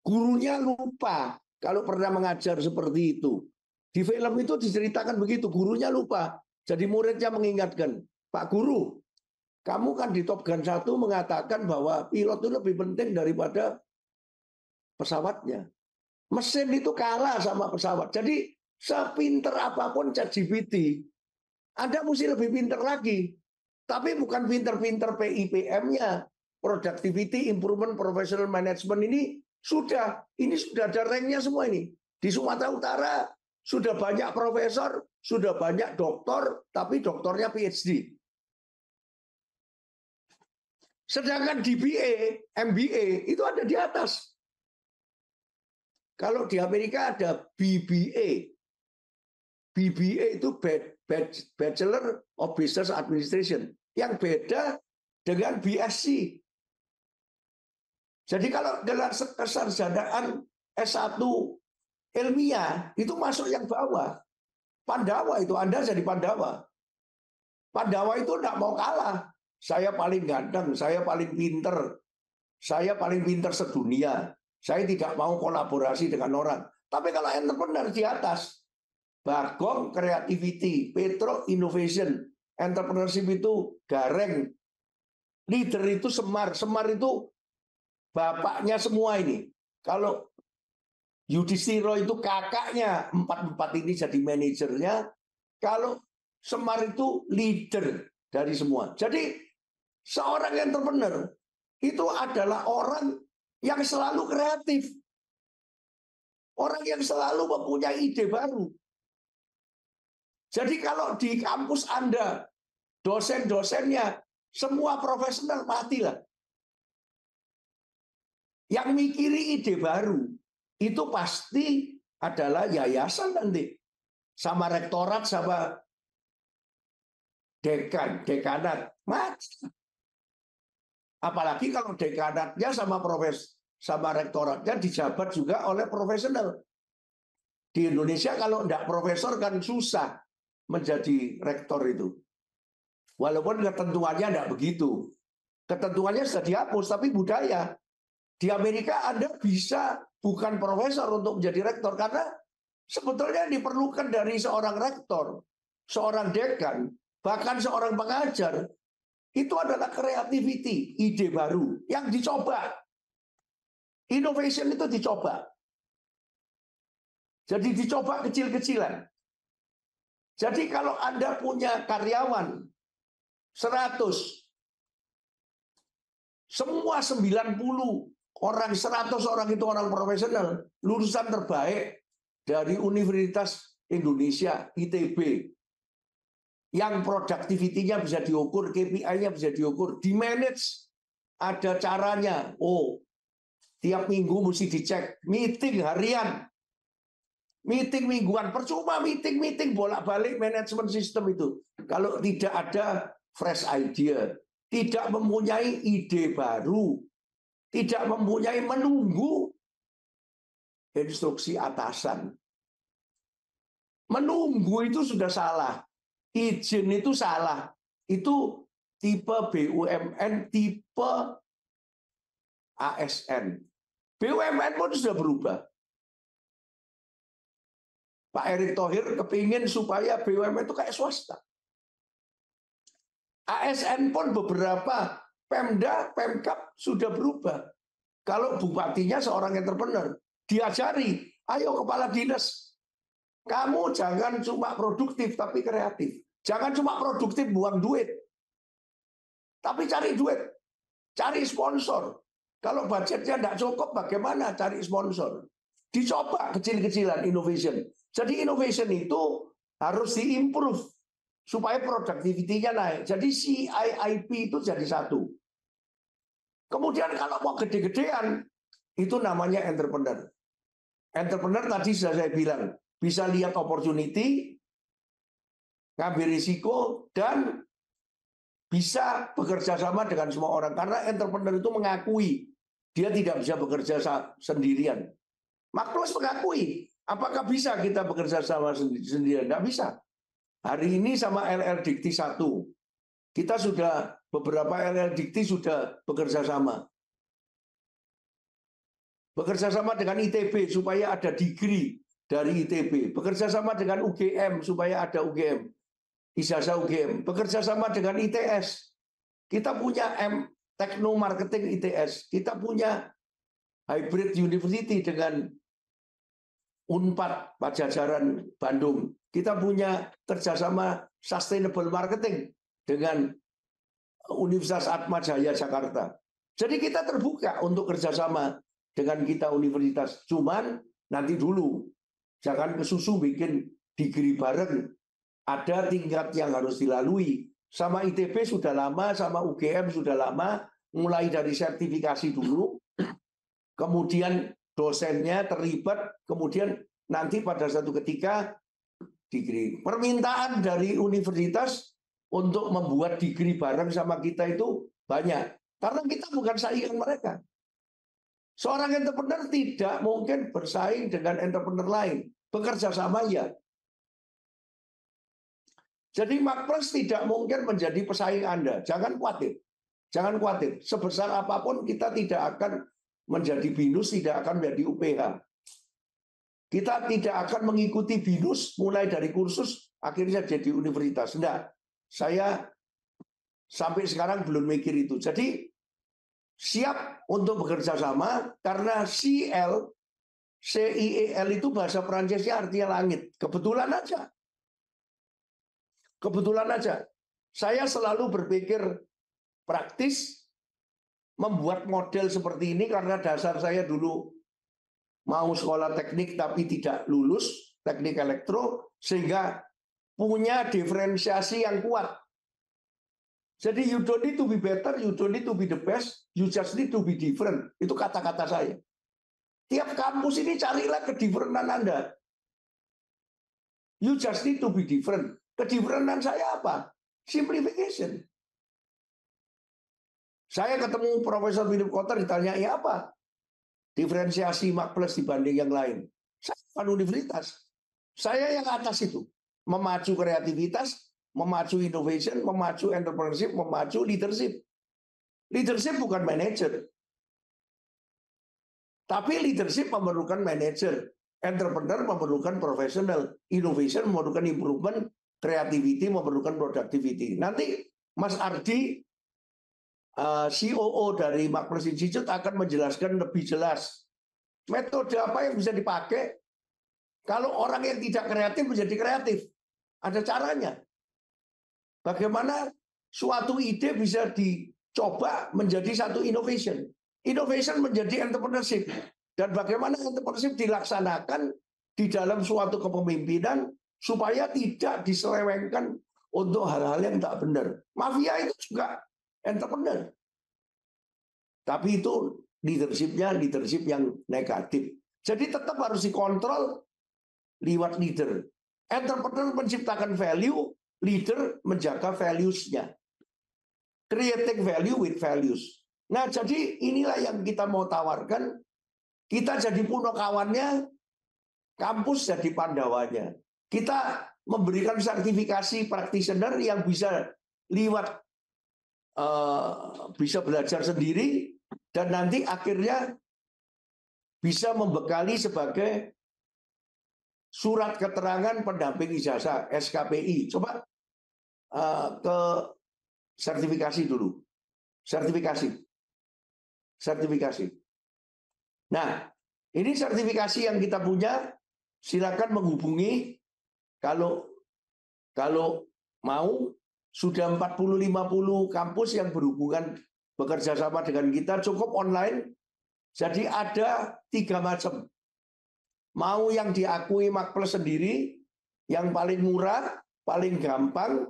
Gurunya lupa kalau pernah mengajar seperti itu. Di film itu diceritakan begitu, gurunya lupa. Jadi muridnya mengingatkan, Pak Guru, kamu kan di Top Gun 1 mengatakan bahwa pilot itu lebih penting daripada pesawatnya. Mesin itu kalah sama pesawat. Jadi sepinter apapun ChatGPT, Anda mesti lebih pinter lagi. Tapi bukan pinter-pinter PIPM-nya. Productivity, Improvement, Professional Management ini sudah ada ranknya semua ini. Di Sumatera Utara sudah banyak profesor, sudah banyak doktor, tapi doktornya PhD. Sedangkan DBA, MBA itu ada di atas. Kalau di Amerika ada BBA. BBA itu Bachelor of Business Administration. Yang beda dengan BSc. Jadi kalau dalam kesarjanaan S1 ilmiah itu masuk yang bawah. Pandawa itu, Anda jadi Pandawa. Pandawa itu tidak mau kalah. Saya paling ganteng, saya paling pinter, saya paling pinter sedunia. Saya tidak mau kolaborasi dengan orang. Tapi kalau entrepreneur di atas, Bagong creativity, Petro innovation, entrepreneurship itu Gareng, leader itu Semar. Semar itu bapaknya semua ini. Kalau Yudhistira itu kakaknya, empat ini jadi manajernya. Kalau Semar itu leader dari semua. Jadi seorang entrepreneur itu adalah orang yang selalu kreatif. Orang yang selalu mempunyai ide baru. Jadi kalau di kampus Anda, dosen-dosennya, semua profesional, matilah. Yang mikiri ide baru, itu pasti adalah yayasan nanti. Sama rektorat, sama dekanat. Mati. Apalagi kalau dekanatnya sama rektoratnya dijabat juga oleh profesional. Di Indonesia kalau tidak profesor kan susah menjadi rektor itu. Walaupun ketentuannya tidak begitu. Ketentuannya sudah dihapus, tapi budaya. Di Amerika Anda bisa bukan profesor untuk menjadi rektor, karena sebetulnya diperlukan dari seorang rektor, seorang dekan, bahkan seorang pengajar, itu adalah creativity, ide baru yang dicoba. Innovation itu dicoba. Jadi dicoba kecil-kecilan. Jadi kalau Anda punya karyawan 100, semua 90 orang, 100 orang itu orang profesional, lulusan terbaik dari Universitas Indonesia, ITB, yang productivity-nya bisa diukur, KPI-nya bisa diukur, di-manage, ada caranya. Oh, tiap minggu mesti dicek, meeting harian, meeting mingguan, percuma meeting bolak-balik manajemen sistem itu. Kalau tidak ada fresh idea, tidak mempunyai ide baru, tidak mempunyai menunggu instruksi atasan. Menunggu itu sudah salah. Izin itu salah. Itu tipe BUMN, tipe ASN. BUMN pun sudah berubah. Pak Erick Thohir kepingin supaya BUMN itu kayak swasta. ASN pun beberapa Pemda, Pemkab sudah berubah. Kalau bupatinya seorang entrepreneur, diajari, ayo kepala dinas, kamu jangan cuma produktif tapi kreatif. Jangan cuma produktif buang duit, tapi cari duit, cari sponsor. Kalau budgetnya tidak cukup, bagaimana cari sponsor? Dicoba kecil-kecilan innovation. Jadi innovation itu harus diimprove supaya productivity-nya naik. Jadi CIIP itu jadi satu. Kemudian kalau mau gede-gedean, itu namanya entrepreneur. Entrepreneur tadi sudah saya bilang, bisa lihat opportunity, ngambil risiko, dan bisa bekerja sama dengan semua orang. Karena entrepreneur itu mengakui dia tidak bisa bekerja sendirian. Mark Plus mengakui, apakah bisa kita bekerja sama sendirian? Tidak bisa. Hari ini sama LL Dikti 1, kita sudah beberapa LL Dikti sudah bekerja sama. Bekerja sama dengan ITB supaya ada degree dari ITB. Bekerja sama dengan UGM supaya ada UGM. Ijazah UGM. Bekerja sama dengan ITS. Kita punya Tekno Marketing ITS. Kita punya Hybrid University dengan Unpad Pajajaran Bandung. Kita punya kerjasama Sustainable Marketing dengan Universitas Atma Jaya Jakarta. Jadi kita terbuka untuk kerjasama dengan kita universitas. Cuman nanti dulu, jangan kesusu bikin degree bareng. Ada tingkat yang harus dilalui. Sama ITB sudah lama, sama UGM sudah lama, mulai dari sertifikasi dulu, kemudian dosennya terlibat, kemudian nanti pada satu ketika degree. Permintaan dari universitas untuk membuat degree bareng sama kita itu banyak. Karena kita bukan saingan mereka. Seorang entrepreneur tidak mungkin bersaing dengan entrepreneur lain. Bekerja sama ya. Jadi Mark Plus tidak mungkin menjadi pesaing Anda. Jangan khawatir. Jangan khawatir. Sebesar apapun kita tidak akan menjadi BINUS, tidak akan menjadi UPH. Kita tidak akan mengikuti BINUS mulai dari kursus, akhirnya jadi universitas. Enggak. Saya sampai sekarang belum mikir itu. Jadi siap untuk bekerja sama karena CIEL itu bahasa Perancisnya artinya langit. Kebetulan aja. Kebetulan aja. Saya selalu berpikir praktis, membuat model seperti ini karena dasar saya dulu mau sekolah teknik tapi tidak lulus, teknik elektro, sehingga punya diferensiasi yang kuat. Jadi you don't need to be better, you don't need to be the best, you just need to be different. Itu kata-kata saya. Tiap kampus ini carilah kedifferentan Anda. You just need to be different. Kedifferentan saya apa? Simplification. Saya ketemu Profesor Philip Kotler ditanyai apa? Diferensiasi Mark Plus dibanding yang lain. Saya bukan universitas. Saya yang atas itu. Memacu kreativitas, memacu innovation, memacu entrepreneurship, memacu leadership. Leadership bukan manager. Tapi leadership memerlukan manager. Entrepreneur memerlukan profesional. Innovation memerlukan improvement. Creativity memerlukan productivity. Nanti Mas Ardi, COO dari Mark Plus Institute akan menjelaskan lebih jelas metode apa yang bisa dipakai kalau orang yang tidak kreatif menjadi kreatif. Ada caranya. Bagaimana suatu ide bisa dicoba menjadi satu innovation. Innovation menjadi entrepreneurship. Dan bagaimana entrepreneurship dilaksanakan di dalam suatu kepemimpinan supaya tidak diselewengkan untuk hal-hal yang tak benar. Mafia itu juga entrepreneur. Tapi itu leadership-nya leadership yang negatif. Jadi tetap harus dikontrol lewat leader. Entrepreneur menciptakan value, leader menjaga values-nya. creating value with values. Nah, jadi inilah yang kita mau tawarkan. Kita jadi punokawannya, kampus jadi Pandawanya. Kita memberikan sertifikasi practitioner yang bisa liwat bisa belajar sendiri dan nanti akhirnya bisa membekali sebagai surat keterangan pendamping ijazah SKPI. Coba ke sertifikasi dulu. Sertifikasi. Nah, ini sertifikasi yang kita punya. Silakan menghubungi kalau mau. Sudah 40-50 kampus yang berhubungan bekerja sama dengan kita, cukup online. Jadi ada 3 macam. Mau yang diakui Makples sendiri, yang paling murah, paling gampang,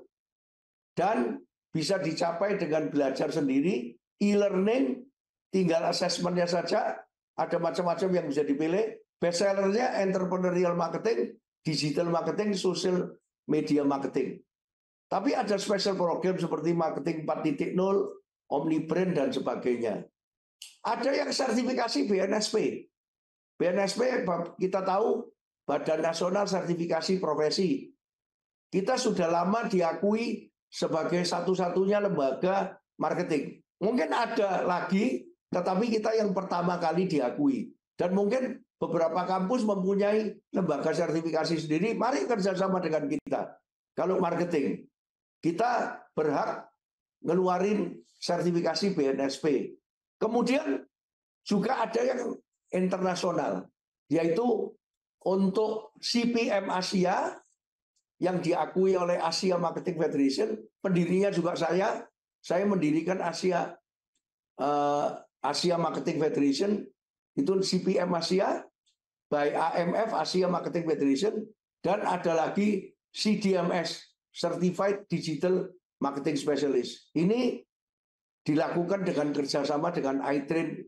dan bisa dicapai dengan belajar sendiri, e-learning, tinggal asesmennya saja, ada macam-macam yang bisa dipilih. Bestsellernya entrepreneurial marketing, digital marketing, social media marketing. Tapi ada special program seperti marketing 4.0, omnibrand, dan sebagainya. Ada yang sertifikasi BNSP. BNSP kita tahu Badan Nasional Sertifikasi Profesi. Kita sudah lama diakui sebagai satu-satunya lembaga marketing. Mungkin ada lagi, tetapi kita yang pertama kali diakui. Dan mungkin beberapa kampus mempunyai lembaga sertifikasi sendiri. Mari kerjasama dengan kita. Kalau marketing, kita berhak ngeluarin sertifikasi BNSP. Kemudian juga ada yang internasional, yaitu untuk CPM Asia yang diakui oleh Asia Marketing Federation. Pendirinya juga saya mendirikan Asia Marketing Federation, itu CPM Asia by AMF, Asia Marketing Federation, dan ada lagi CDMS, Certified Digital Marketing Specialist. Ini dilakukan dengan kerjasama dengan iTrain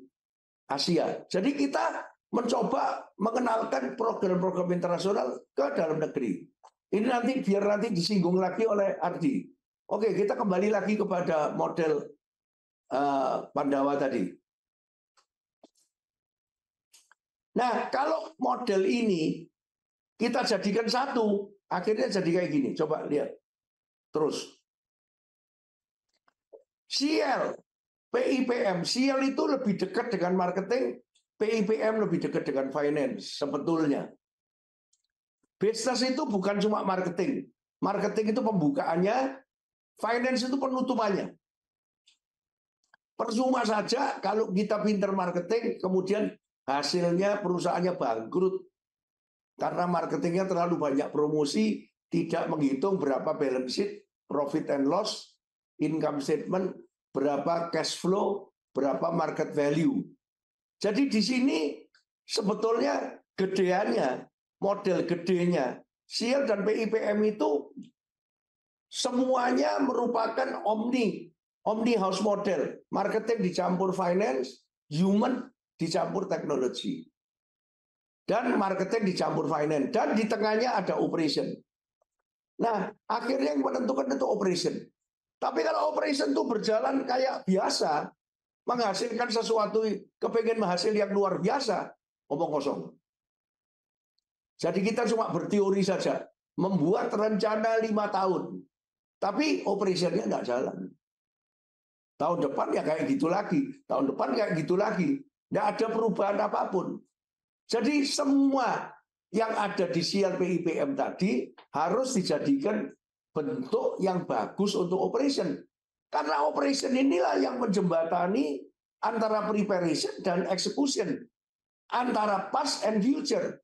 Asia. Jadi kita mencoba mengenalkan program-program internasional ke dalam negeri. Ini biar nanti disinggung lagi oleh Ardi. Oke, kita kembali lagi kepada model Pandawa tadi. Nah, kalau model ini kita jadikan satu, akhirnya jadi kayak gini. Coba lihat. Terus. CL, PIPM. CL itu lebih dekat dengan marketing, PIPM lebih dekat dengan finance sebetulnya. Business itu bukan cuma marketing. Marketing itu pembukaannya, finance itu penutupannya. Percuma saja kalau kita pinter marketing, kemudian hasilnya perusahaannya bangkrut. Karena marketingnya terlalu banyak promosi, tidak menghitung berapa balance sheet, profit and loss, income statement, berapa cash flow, berapa market value. Jadi di sini sebetulnya gedeannya, model gedenya, CL dan PIPM itu semuanya merupakan omni house model. Marketing dicampur finance, human dicampur teknologi. Dan marketing dicampur finance. Dan di tengahnya ada operation. Nah, akhirnya yang menentukan itu operation. Tapi kalau operation itu berjalan kayak biasa, menghasilkan sesuatu, kepengen menghasil yang luar biasa, omong kosong. Jadi kita cuma berteori saja, membuat rencana 5 tahun. Tapi operationnya nggak jalan. Tahun depan ya kayak gitu lagi. Tahun depan kayak gitu lagi. Nggak ada perubahan apapun. Jadi semua yang ada di CL PIPM tadi harus dijadikan bentuk yang bagus untuk operation. Karena operation inilah yang menjembatani antara preparation dan execution. Antara past and future.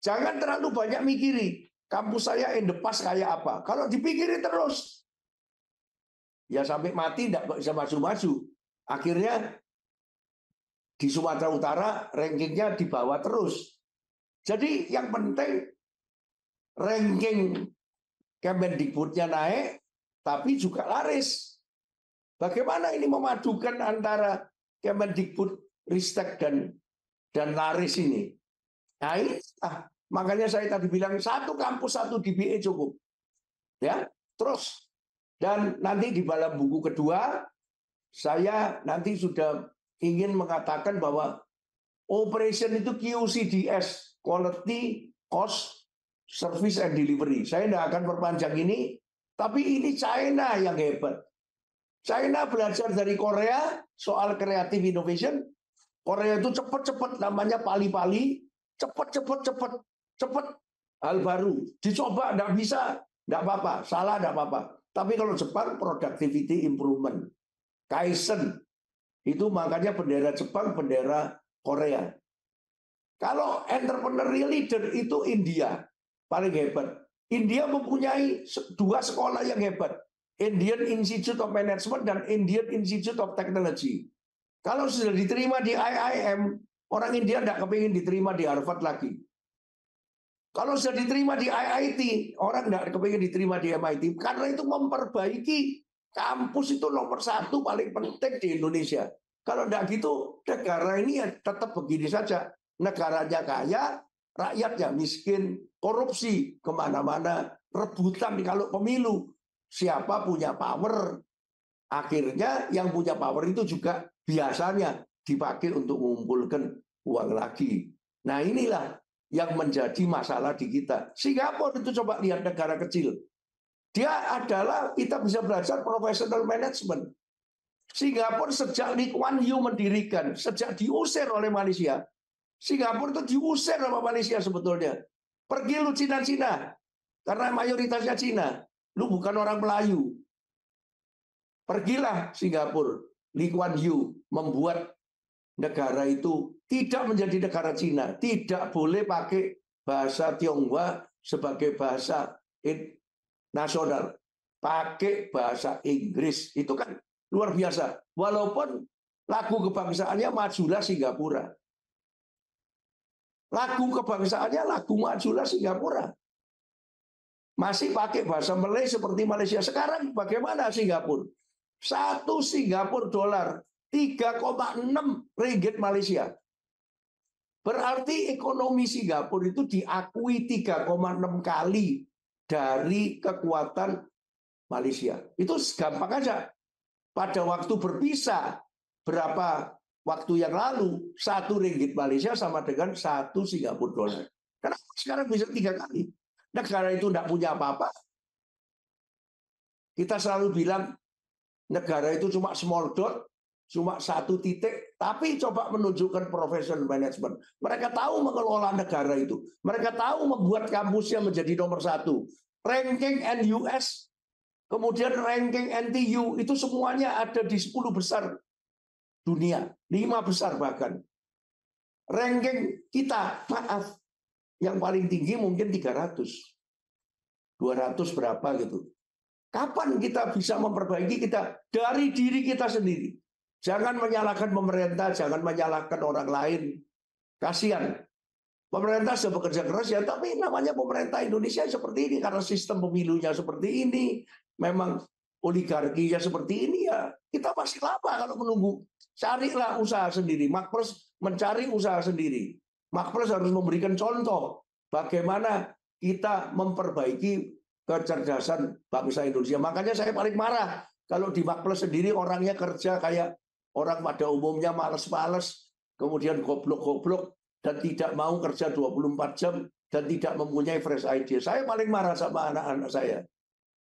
Jangan terlalu banyak mikiri. Kampus saya in the past kayak apa. Kalau dipikirin terus, ya sampai mati tidak bisa maju-maju. Akhirnya di Sumatera Utara rankingnya di bawah terus. Jadi yang penting ranking Kemendikbudnya naik, tapi juga laris. Bagaimana ini memadukan antara Kemendikbud, Ristek dan laris ini? Nah, makanya saya tadi bilang satu kampus satu DBE cukup. Ya, terus Dan nanti di dalam buku kedua, saya nanti sudah ingin mengatakan bahwa operation itu QCDS, Quality, Cost, Service, and Delivery. Saya tidak akan perpanjang ini, tapi ini China yang hebat. China belajar dari Korea soal creative innovation. Korea itu cepat-cepat, namanya pali-pali, cepat. Hal baru, dicoba, tidak bisa, tidak apa-apa, salah, tidak apa-apa. Tapi kalau Jepang, productivity improvement. Kaizen, itu makanya bendera Jepang, bendera Korea. Kalau entrepreneurial leader itu India, paling hebat. India mempunyai 2 sekolah yang hebat. Indian Institute of Management dan Indian Institute of Technology. Kalau sudah diterima di IIM, orang India tidak kepingin diterima di Harvard lagi. Kalau sudah diterima di IIT, orang tidak kepingin diterima di MIT. Karena itu memperbaiki kampus itu nomor 1 paling penting di Indonesia. Kalau tidak gitu, negara ini ya tetap begini saja. Negaranya kaya, rakyatnya miskin, korupsi kemana-mana, rebutan kalau pemilu. Siapa punya power? Akhirnya yang punya power itu juga biasanya dipakai untuk mengumpulkan uang lagi. Nah inilah yang menjadi masalah di kita. Singapura itu coba lihat negara kecil. Dia adalah, kita bisa belajar professional management. Singapura sejak Lee Kuan Yew mendirikan, sejak diusir oleh Malaysia. Singapura itu diusir sama Malaysia sebetulnya. Pergi lu Cina-Cina. Karena mayoritasnya Cina. Lu bukan orang Melayu. Pergilah Singapura. Lee Kuan Yew membuat negara itu tidak menjadi negara Cina, tidak boleh pakai bahasa Tionghoa sebagai bahasa nasional, pakai bahasa Inggris. Itu kan luar biasa. Walaupun lagu kebangsaannya Majulah Singapura. Lagu kebangsaannya lagu Majulah Singapura. Masih pakai bahasa Malay seperti Malaysia. Sekarang bagaimana Singapura? 1 Singapura dolar 3,6 ringgit Malaysia. Berarti ekonomi Singapura itu diakui 3,6 kali dari kekuatan Malaysia. Itu gampang aja. Pada waktu berpisah, berapa waktu yang lalu, 1 ringgit Malaysia sama dengan 1 Singapura dolar. Kenapa sekarang bisa 3 kali? Negara itu tidak punya apa-apa. Kita selalu bilang, negara itu cuma small dot, cuma 1 titik, tapi coba menunjukkan professional management. Mereka tahu mengelola negara itu. Mereka tahu membuat kampusnya menjadi nomor 1. Ranking NUS, kemudian ranking NTU, itu semuanya ada di 10 besar dunia. 5 besar bahkan. Ranking kita, maaf, yang paling tinggi mungkin 300. 200 berapa gitu. Kapan kita bisa memperbaiki kita? Dari diri kita sendiri. Jangan menyalahkan pemerintah, jangan menyalahkan orang lain. Kasihan. Pemerintah sudah bekerja keras ya, tapi namanya pemerintah Indonesia seperti ini karena sistem pemilunya seperti ini, memang oligarkinya seperti ini ya. Kita masih lama kalau menunggu. Carilah usaha sendiri. Makpres mencari usaha sendiri. Makpres harus memberikan contoh bagaimana kita memperbaiki kecerdasan bangsa Indonesia. Makanya saya paling marah kalau di Makpres sendiri orangnya kerja kayak orang pada umumnya males-males, kemudian goblok-goblok, dan tidak mau kerja 24 jam, dan tidak mempunyai fresh idea. Saya paling marah sama anak-anak saya.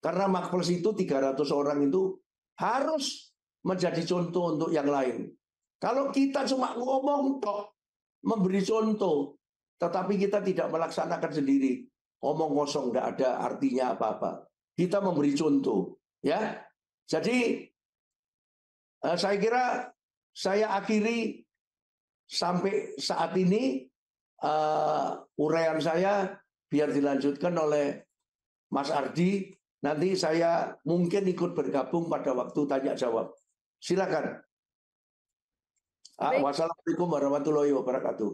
Karena Makpres itu 300 orang itu harus menjadi contoh untuk yang lain. Kalau kita cuma ngomong tok, memberi contoh, tetapi kita tidak melaksanakan sendiri, omong kosong, tidak ada artinya apa-apa. Kita memberi contoh. Ya, jadi saya kira saya akhiri sampai saat ini uraian saya biar dilanjutkan oleh Mas Ardi. Nanti saya mungkin ikut bergabung pada waktu tanya jawab. Silakan. Wassalamualaikum warahmatullahi wabarakatuh.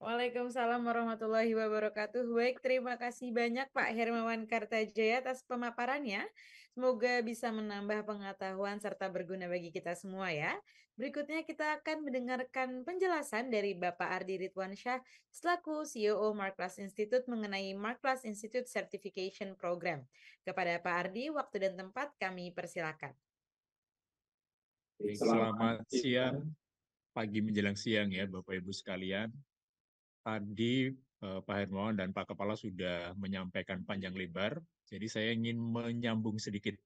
Waalaikumsalam warahmatullahi wabarakatuh. Baik, terima kasih banyak Pak Hermawan Kartajaya atas pemaparannya. Semoga bisa menambah pengetahuan serta berguna bagi kita semua ya. Berikutnya kita akan mendengarkan penjelasan dari Bapak Ardi Ridwansyah selaku CEO Marklas Institute mengenai Marklas Institute Certification Program. Kepada Pak Ardi, waktu dan tempat kami persilakan. Selamat siang, pagi menjelang siang ya Bapak Ibu sekalian. Tadi Pak Hermawan dan Pak Kepala sudah menyampaikan panjang lebar, jadi saya ingin menyambung sedikit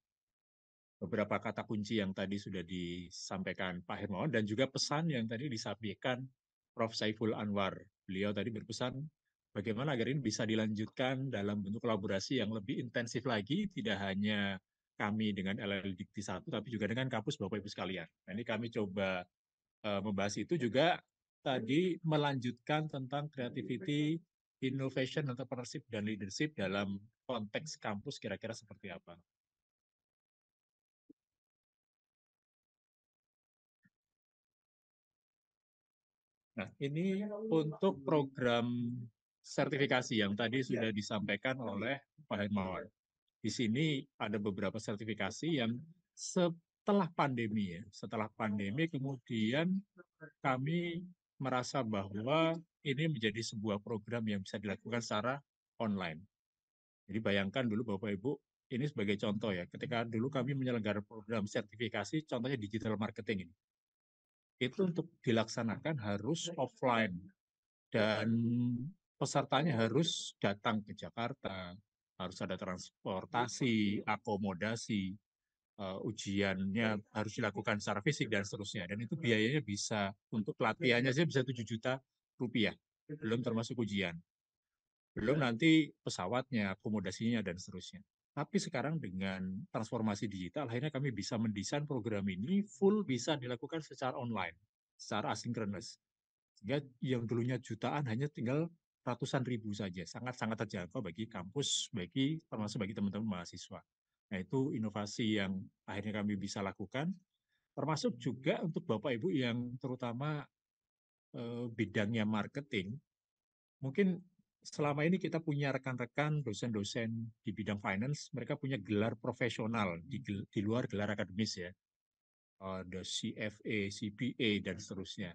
beberapa kata kunci yang tadi sudah disampaikan Pak Hermawan dan juga pesan yang tadi disampaikan Prof. Saiful Anwar. Beliau tadi berpesan bagaimana agar ini bisa dilanjutkan dalam bentuk kolaborasi yang lebih intensif lagi, tidak hanya kami dengan LL Dikti 1, tapi juga dengan kampus Bapak Ibu sekalian. Nah, ini kami coba membahas itu juga tadi melanjutkan tentang creativity, innovation, entrepreneurship, dan leadership dalam konteks kampus kira-kira seperti apa. Nah, ini untuk program sertifikasi yang tadi sudah disampaikan oleh Pak Hermawan. Di sini ada beberapa sertifikasi yang setelah pandemi ya, setelah pandemi kemudian kami merasa bahwa ini menjadi sebuah program yang bisa dilakukan secara online. Jadi bayangkan dulu Bapak Ibu, ini sebagai contoh ya, ketika dulu kami menyelenggarakan program sertifikasi, contohnya digital marketing ini. Itu untuk dilaksanakan harus offline dan pesertanya harus datang ke Jakarta, harus ada transportasi, akomodasi, ujiannya harus dilakukan secara fisik dan seterusnya. Dan itu biayanya bisa, untuk pelatihannya saja bisa 7 juta rupiah, belum termasuk ujian. Belum nanti pesawatnya, akomodasinya, dan seterusnya. Tapi sekarang dengan transformasi digital, akhirnya kami bisa mendesain program ini full bisa dilakukan secara online, secara asinkronus. Sehingga yang dulunya jutaan hanya tinggal ratusan ribu saja, sangat-sangat terjangkau bagi kampus, termasuk bagi teman-teman mahasiswa. Nah, itu inovasi yang akhirnya kami bisa lakukan, termasuk juga untuk Bapak Ibu yang terutama bidangnya marketing. Mungkin selama ini kita punya rekan-rekan dosen-dosen di bidang finance, mereka punya gelar profesional di luar gelar akademis ya. Ada CFA, CPA, dan seterusnya.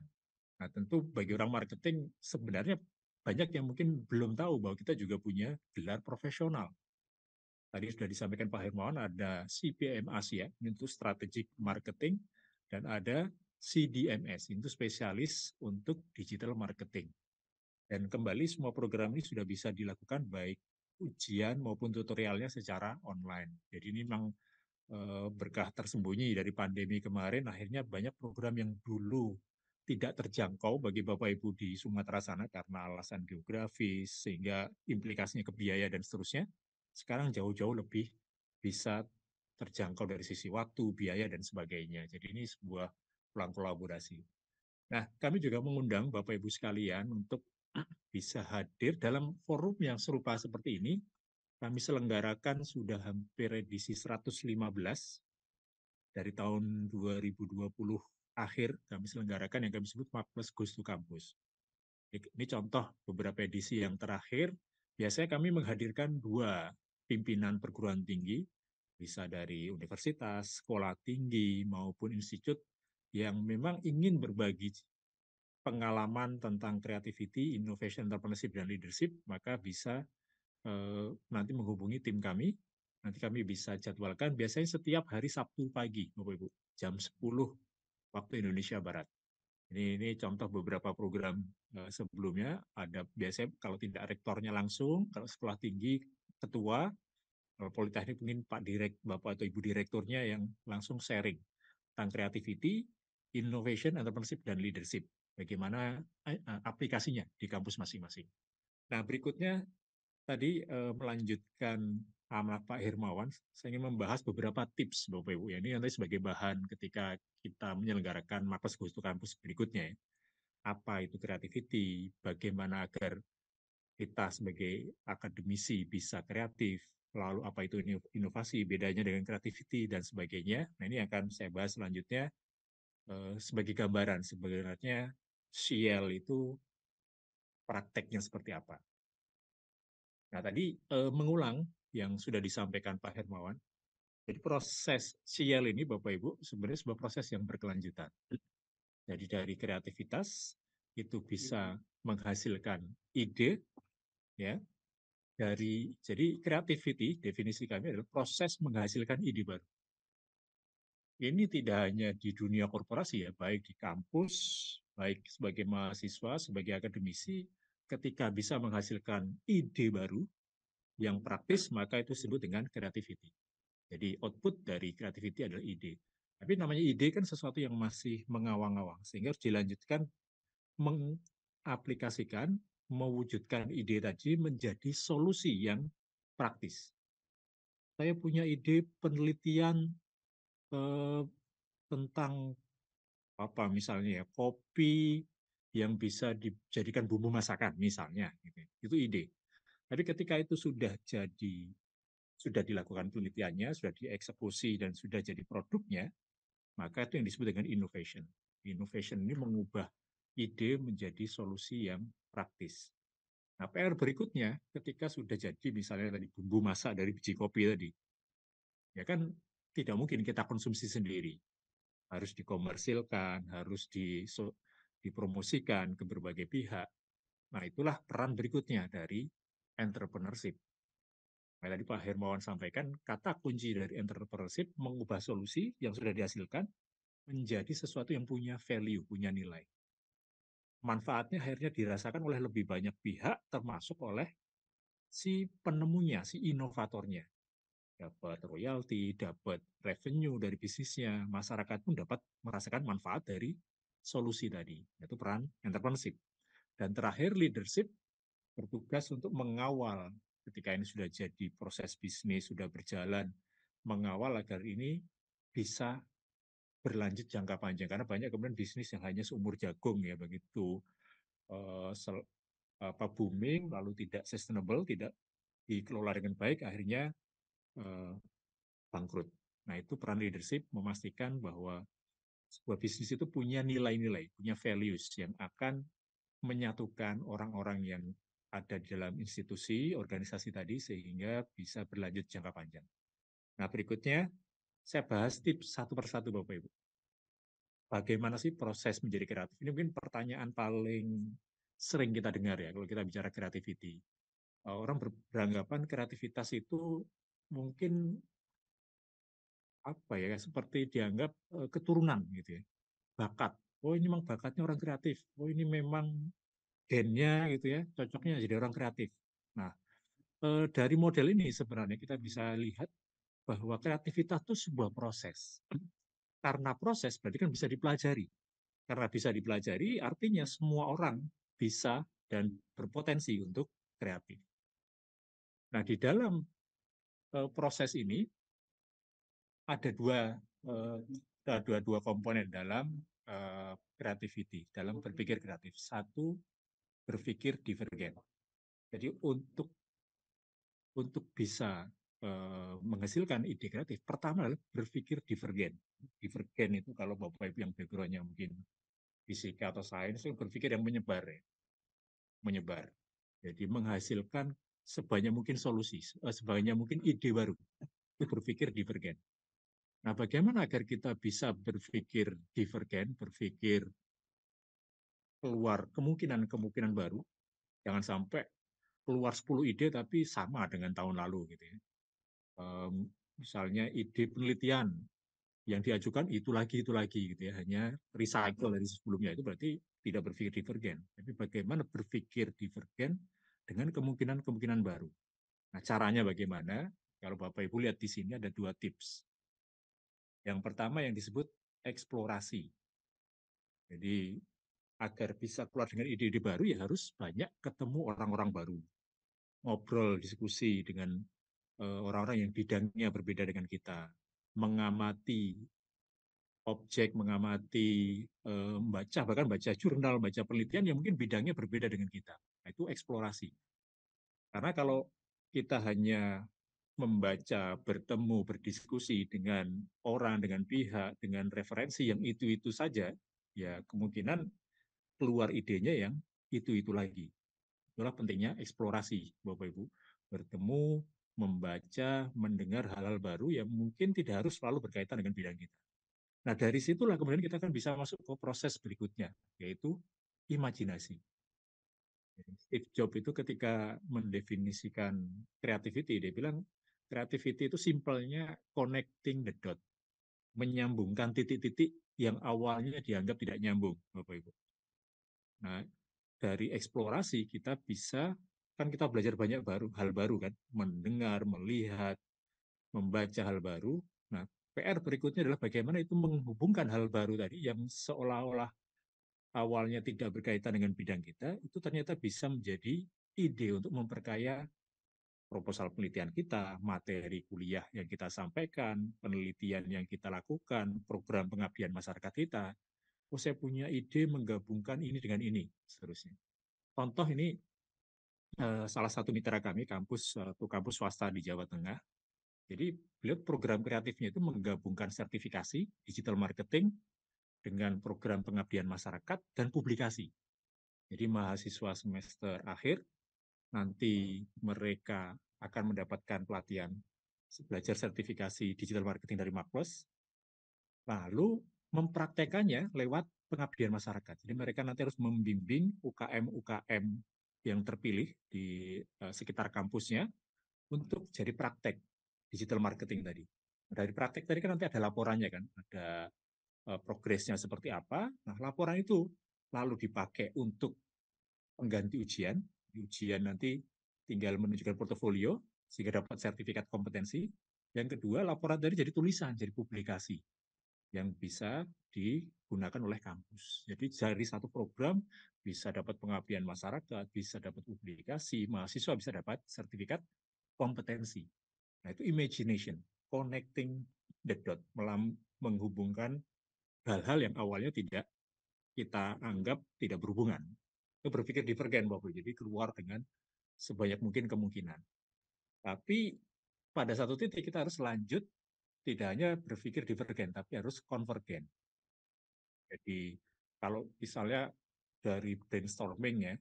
Nah, tentu bagi orang marketing sebenarnya banyak yang mungkin belum tahu bahwa kita juga punya gelar profesional. Tadi sudah disampaikan Pak Hermawan, ada CPM Asia, untuk strategic marketing, dan ada CDMS, itu spesialis untuk digital marketing. Dan kembali semua program ini sudah bisa dilakukan baik ujian maupun tutorialnya secara online. Jadi ini memang berkah tersembunyi dari pandemi kemarin, akhirnya banyak program yang dulu tidak terjangkau bagi Bapak Ibu di Sumatera sana karena alasan geografis, sehingga implikasinya ke biaya dan seterusnya, sekarang jauh-jauh lebih bisa terjangkau dari sisi waktu, biaya, dan sebagainya. Jadi ini sebuah peluang kolaborasi. Nah, kami juga mengundang Bapak Ibu sekalian untuk bisa hadir dalam forum yang serupa seperti ini. Kami selenggarakan sudah hampir edisi 115 dari tahun 2020 akhir kami selenggarakan yang kami sebut Marklas Goes to Campus. Ini contoh beberapa edisi yang terakhir. Biasanya kami menghadirkan 2 pimpinan perguruan tinggi, bisa dari universitas, sekolah tinggi, maupun institut yang memang ingin berbagi pengalaman tentang creativity, innovation, entrepreneurship, dan leadership, maka bisa nanti menghubungi tim kami. Nanti kami bisa jadwalkan biasanya setiap hari Sabtu pagi, Bapak Ibu, jam 10 waktu Indonesia Barat. Ini contoh beberapa program sebelumnya. Ada biasanya kalau tidak rektornya langsung, kalau sekolah tinggi ketua, kalau politeknik mungkin Bapak atau Ibu direkturnya yang langsung sharing tentang creativity, innovation, entrepreneurship, dan leadership. Bagaimana aplikasinya di kampus masing-masing. Nah, berikutnya tadi melanjutkan amanat Pak Hermawan, saya ingin membahas beberapa tips Bapak Ibu. Ini nanti sebagai bahan ketika kita menyelenggarakan Marklas Goes to Campus berikutnya. Apa itu creativity, bagaimana agar kita sebagai akademisi bisa kreatif, lalu apa itu inovasi, bedanya dengan creativity, dan sebagainya. Nah, ini akan saya bahas selanjutnya sebagai gambaran. Sebenarnya CL itu prakteknya seperti apa. Nah, tadi mengulang yang sudah disampaikan Pak Hermawan, jadi proses CL ini Bapak Ibu sebenarnya sebuah proses yang berkelanjutan. Jadi dari kreativitas itu bisa menghasilkan ide, ya. Jadi creativity definisi kami adalah proses menghasilkan ide baru. Ini tidak hanya di dunia korporasi ya, baik di kampus, baik sebagai mahasiswa, sebagai akademisi, ketika bisa menghasilkan ide baru yang praktis, maka itu disebut dengan creativity. Jadi output dari creativity adalah ide. Tapi namanya ide kan sesuatu yang masih mengawang-awang, sehingga harus dilanjutkan mengaplikasikan, mewujudkan ide tadi menjadi solusi yang praktis. Saya punya ide penelitian tentang apa misalnya ya, kopi yang bisa dijadikan bumbu masakan misalnya, gitu. Itu ide. Tapi ketika itu sudah dilakukan penelitiannya, sudah dieksekusi dan sudah jadi produknya, maka itu yang disebut dengan innovation. Innovation ini mengubah ide menjadi solusi yang praktis. Nah, PR berikutnya ketika sudah jadi misalnya tadi bumbu masak dari biji kopi tadi, ya kan tidak mungkin kita konsumsi sendiri. Harus dikomersilkan, harus dipromosikan ke berbagai pihak. Nah, itulah peran berikutnya dari entrepreneurship. Nah, tadi Pak Hermawan sampaikan, kata kunci dari entrepreneurship mengubah solusi yang sudah dihasilkan menjadi sesuatu yang punya value, punya nilai. Manfaatnya akhirnya dirasakan oleh lebih banyak pihak, termasuk oleh si penemunya, si inovatornya. Dapat royalti, dapat revenue dari bisnisnya, masyarakat pun dapat merasakan manfaat dari solusi tadi. Itu peran entrepreneurship. Dan terakhir, leadership bertugas untuk mengawal ketika ini sudah jadi proses bisnis, sudah berjalan, mengawal agar ini bisa berlanjut jangka panjang. Karena banyak kemudian bisnis yang hanya seumur jagung ya, begitu booming, lalu tidak sustainable, tidak dikelola dengan baik, akhirnya bangkrut. Nah, itu peran leadership memastikan bahwa sebuah bisnis itu punya nilai-nilai, punya values yang akan menyatukan orang-orang yang ada di dalam institusi, organisasi tadi, sehingga bisa berlanjut jangka panjang. Nah, berikutnya saya bahas tips satu persatu, Bapak Ibu. Bagaimana sih proses menjadi kreatif? Ini mungkin pertanyaan paling sering kita dengar ya, kalau kita bicara creativity. Orang beranggapan kreativitas itu mungkin apa ya, seperti dianggap keturunan gitu ya, bakat. Oh, ini memang bakatnya orang kreatif. Oh, ini memang gennya gitu ya, cocoknya jadi orang kreatif. Nah, dari model ini sebenarnya kita bisa lihat bahwa kreativitas itu sebuah proses. Karena proses berarti kan bisa dipelajari. Karena bisa dipelajari artinya semua orang bisa dan berpotensi untuk kreatif. Nah, di dalam proses ini ada dua komponen dalam creativity, dalam berpikir kreatif. Satu, berpikir divergen. Jadi untuk bisa menghasilkan ide kreatif, pertama adalah berpikir divergen. Divergen itu kalau Bapak Ibu yang background-nya mungkin fisika atau sains, itu berpikir yang menyebar. Ya. Menyebar. Jadi menghasilkan sebanyak mungkin solusi, sebanyak mungkin ide baru. Itu berpikir divergen. Nah, bagaimana agar kita bisa berpikir divergen, berpikir keluar kemungkinan-kemungkinan baru, jangan sampai keluar 10 ide tapi sama dengan tahun lalu gitu ya. Misalnya ide penelitian yang diajukan itu lagi gitu ya, hanya recycle dari sebelumnya, itu berarti tidak berpikir divergen. Tapi bagaimana berpikir divergen dengan kemungkinan-kemungkinan baru. Nah, caranya bagaimana? Kalau Bapak Ibu lihat di sini ada 2 tips. Yang pertama yang disebut eksplorasi. Jadi agar bisa keluar dengan ide-ide baru ya harus banyak ketemu orang-orang baru. Ngobrol, diskusi dengan orang-orang yang bidangnya berbeda dengan kita. Mengamati objek, mengamati, membaca, bahkan baca jurnal, baca penelitian yang mungkin bidangnya berbeda dengan kita. Nah, itu eksplorasi. Karena kalau kita hanya membaca, bertemu, berdiskusi dengan orang, dengan pihak, dengan referensi yang itu-itu saja, ya kemungkinan keluar idenya yang itu-itu lagi. Itulah pentingnya eksplorasi, Bapak Ibu. Bertemu, membaca, mendengar hal-hal baru yang mungkin tidak harus selalu berkaitan dengan bidang kita. Nah, dari situlah kemudian kita akan bisa masuk ke proses berikutnya, yaitu imajinasi. Steve Jobs itu ketika mendefinisikan creativity, dia bilang creativity itu simpelnya connecting the dot, menyambungkan titik-titik yang awalnya dianggap tidak nyambung, Bapak Ibu. Nah, dari eksplorasi kita bisa, kan kita belajar banyak hal baru kan, mendengar, melihat, membaca hal baru. Nah, PR berikutnya adalah bagaimana itu menghubungkan hal baru tadi yang seolah-olah awalnya tidak berkaitan dengan bidang kita, itu ternyata bisa menjadi ide untuk memperkaya proposal penelitian kita, materi kuliah yang kita sampaikan, penelitian yang kita lakukan, program pengabdian masyarakat kita. Oh, saya punya ide menggabungkan ini dengan ini, seterusnya. Contoh ini salah satu mitra kami, kampus swasta di Jawa Tengah. Jadi beliau program kreatifnya itu menggabungkan sertifikasi digital marketing dengan program pengabdian masyarakat dan publikasi. Jadi mahasiswa semester akhir nanti mereka akan mendapatkan pelatihan belajar sertifikasi digital marketing dari Makplos, lalu mempraktekannya lewat pengabdian masyarakat. Jadi mereka nanti harus membimbing UKM-UKM yang terpilih di sekitar kampusnya untuk jadi praktek digital marketing tadi. Dari praktek tadi kan nanti ada laporannya kan, ada progresnya seperti apa. Nah, laporan itu lalu dipakai untuk pengganti ujian. Ujian nanti tinggal menunjukkan portofolio sehingga dapat sertifikat kompetensi. Yang kedua, laporan tadi jadi tulisan, jadi publikasi yang bisa digunakan oleh kampus. Jadi dari satu program bisa dapat pengabdian masyarakat, bisa dapat publikasi, mahasiswa bisa dapat sertifikat kompetensi. Nah, itu imagination, connecting the dot, menghubungkan hal-hal yang awalnya tidak kita anggap tidak berhubungan. Itu berpikir divergen, Bapak. Jadi keluar dengan sebanyak mungkin kemungkinan. Tapi pada satu titik kita harus lanjut, tidak hanya berpikir divergen, tapi harus konvergen. Jadi kalau misalnya dari brainstorming ya,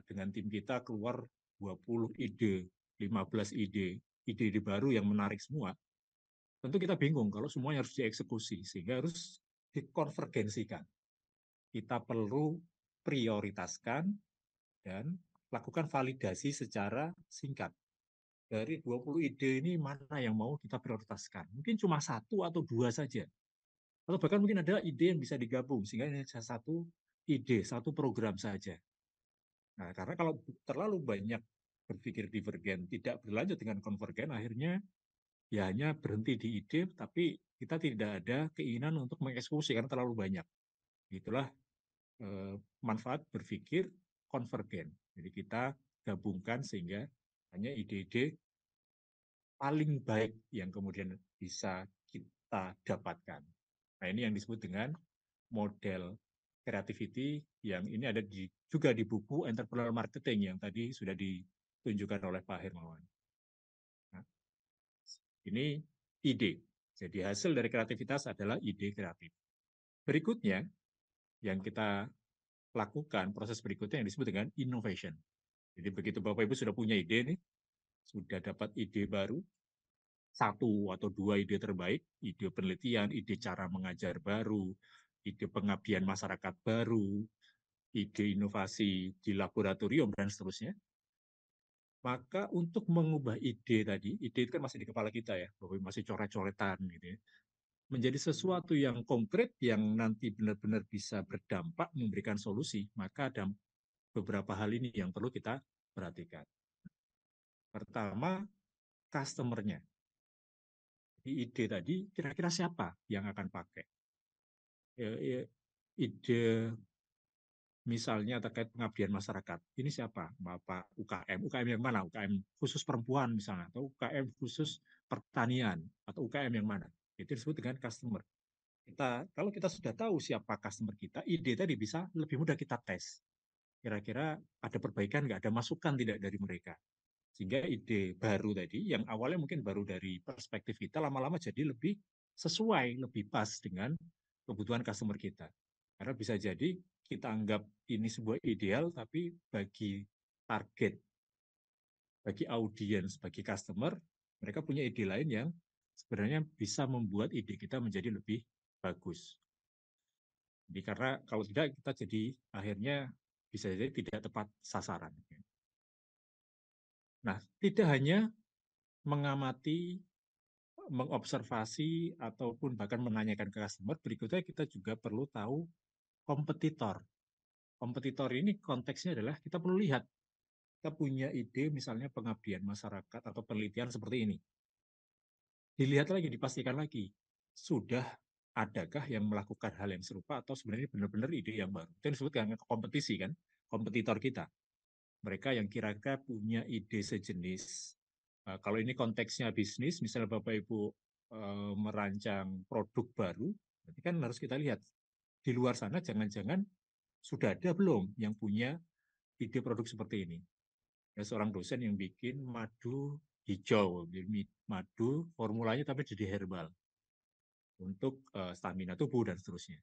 dengan tim kita keluar 20 ide, 15 ide baru yang menarik semua, tentu kita bingung kalau semuanya harus dieksekusi, sehingga harus dikonvergensikan. Kita perlu prioritaskan dan lakukan validasi secara singkat. Dari 20 ide ini mana yang mau kita prioritaskan? Mungkin cuma satu atau dua saja. Atau bahkan mungkin ada ide yang bisa digabung, sehingga ini satu ide, satu program saja. Nah, karena kalau terlalu banyak berpikir divergen, tidak berlanjut dengan konvergen, akhirnya ya hanya berhenti di ide, tapi kita tidak ada keinginan untuk mengeksekusi karena terlalu banyak. Itulah manfaat berpikir konvergen. Jadi kita gabungkan sehingga hanya ide-ide paling baik yang kemudian bisa kita dapatkan. Nah, ini yang disebut dengan model creativity yang ini ada juga di buku Entrepreneurial Marketing yang tadi sudah ditunjukkan oleh Pak Hermawan. Nah, ini ide. Jadi hasil dari kreativitas adalah ide kreatif. Berikutnya yang kita lakukan proses berikutnya yang disebut dengan innovation. Jadi begitu Bapak Ibu sudah punya ide nih, sudah dapat ide baru, satu atau dua ide terbaik, ide penelitian, ide cara mengajar baru, ide pengabdian masyarakat baru, ide inovasi di laboratorium, dan seterusnya. Maka untuk mengubah ide tadi, ide itu kan masih di kepala kita ya, Bapak Ibu masih coret-coretan gitu ya, menjadi sesuatu yang konkret yang nanti benar-benar bisa berdampak memberikan solusi, maka ada beberapa hal ini yang perlu kita perhatikan. Pertama, customer-nya. Di ide tadi, kira-kira siapa yang akan pakai? Ide misalnya terkait pengabdian masyarakat. Ini siapa? Bapak UKM. UKM yang mana? UKM khusus perempuan misalnya, atau UKM khusus pertanian, atau UKM yang mana? Itu disebut dengan customer. Kalau kita sudah tahu siapa customer kita, ide tadi bisa lebih mudah kita tes. Kira-kira ada perbaikan nggak, ada masukan tidak dari mereka. Sehingga ide baru tadi, yang awalnya mungkin baru dari perspektif kita, lama-lama jadi lebih sesuai, lebih pas dengan kebutuhan customer kita. Karena bisa jadi kita anggap ini sebuah ideal, tapi bagi target, bagi audiens, bagi customer, mereka punya ide lain yang sebenarnya bisa membuat ide kita menjadi lebih bagus. Jadi karena kalau tidak kita jadi akhirnya bisa jadi tidak tepat sasaran. Nah, tidak hanya mengamati, mengobservasi, ataupun bahkan menanyakan ke customer, berikutnya kita juga perlu tahu kompetitor. Kompetitor ini konteksnya adalah kita perlu lihat, kita punya ide misalnya pengabdian masyarakat atau penelitian seperti ini. Dilihat lagi, dipastikan lagi, sudah adakah yang melakukan hal yang serupa atau sebenarnya benar-benar ide yang baru. Itu yang disebut dengan kompetisi kan, kompetitor kita. Mereka yang kira-kira punya ide sejenis. Kalau ini konteksnya bisnis, misalnya Bapak Ibu merancang produk baru, berarti kan harus kita lihat di luar sana jangan-jangan sudah ada belum yang punya ide produk seperti ini. Ya, seorang dosen yang bikin madu hijau, madu formulanya tapi jadi herbal untuk stamina tubuh dan seterusnya.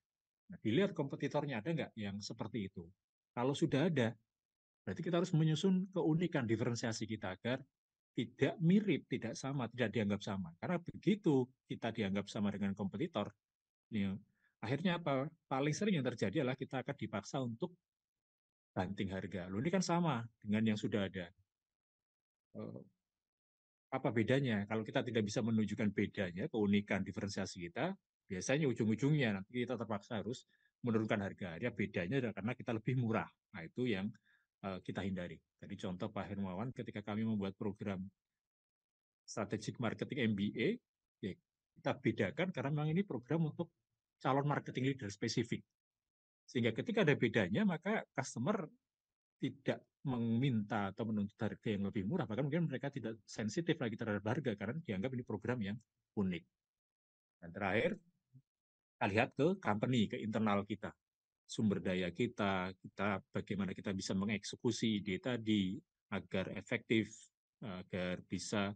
Nah, dilihat kompetitornya ada nggak yang seperti itu. Kalau sudah ada, berarti kita harus menyusun keunikan diferensiasi kita agar tidak mirip, tidak sama, tidak dianggap sama. Karena begitu kita dianggap sama dengan kompetitor, ya, akhirnya apa? Paling sering yang terjadi adalah kita akan dipaksa untuk banting harga. Loh, ini kan sama dengan yang sudah ada. Apa bedanya? Kalau kita tidak bisa menunjukkan bedanya, keunikan diferensiasi kita, biasanya ujung-ujungnya nanti kita terpaksa harus menurunkan harga. Ya, bedanya adalah karena kita lebih murah. Nah, itu yang kita hindari. Jadi contoh Pak Hermawan ketika kami membuat program strategic marketing MBA, ya kita bedakan karena memang ini program untuk calon marketing leader spesifik. Sehingga ketika ada bedanya, maka customer tidak meminta atau menuntut harga yang lebih murah, bahkan mungkin mereka tidak sensitif lagi terhadap harga karena dianggap ini program yang unik. Dan terakhir, kita lihat ke company, ke internal kita, sumber daya kita bagaimana kita bisa mengeksekusi ide tadi agar efektif, agar bisa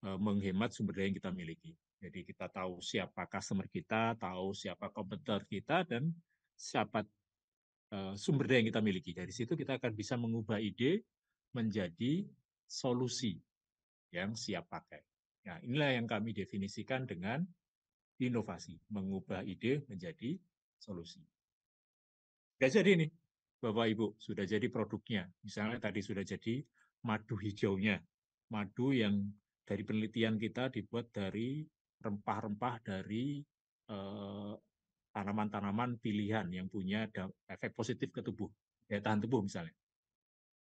menghemat sumber daya yang kita miliki. Jadi kita tahu siapa customer kita, tahu siapa kompetitor kita, dan siapa sumber daya yang kita miliki. Dari situ kita akan bisa mengubah ide menjadi solusi yang siap pakai. Nah, inilah yang kami definisikan dengan inovasi, mengubah ide menjadi solusi. Sudah jadi nih, Bapak Ibu, sudah jadi produknya. Misalnya tadi sudah jadi madu hijaunya, madu yang dari penelitian kita dibuat dari rempah-rempah dari tanaman-tanaman pilihan yang punya efek positif ke tubuh, daya tahan tubuh misalnya.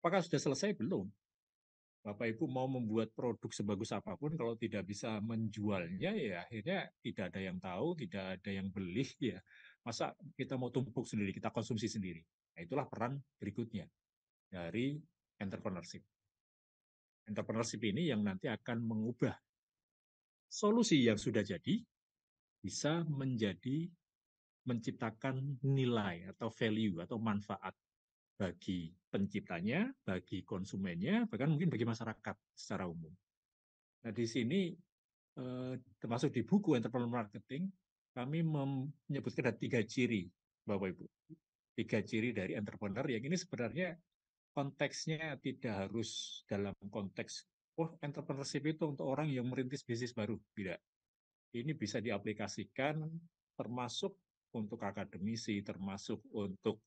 Apakah sudah selesai? Belum. Bapak Ibu mau membuat produk sebagus apapun, kalau tidak bisa menjualnya, ya akhirnya tidak ada yang tahu, tidak ada yang beli, ya masa kita mau tumpuk sendiri, kita konsumsi sendiri. Nah, itulah peran berikutnya dari entrepreneurship. Entrepreneurship ini yang nanti akan mengubah solusi yang sudah jadi bisa menjadi menciptakan nilai atau value atau manfaat bagi penciptanya, bagi konsumennya, bahkan mungkin bagi masyarakat secara umum. Nah, di sini termasuk di buku Entrepreneur Marketing, kami menyebutkan ada 3 ciri, Bapak Ibu. 3 ciri dari entrepreneur yang ini sebenarnya konteksnya tidak harus dalam konteks, entrepreneurship itu untuk orang yang merintis bisnis baru. Tidak. Ini bisa diaplikasikan termasuk untuk akademisi, termasuk untuk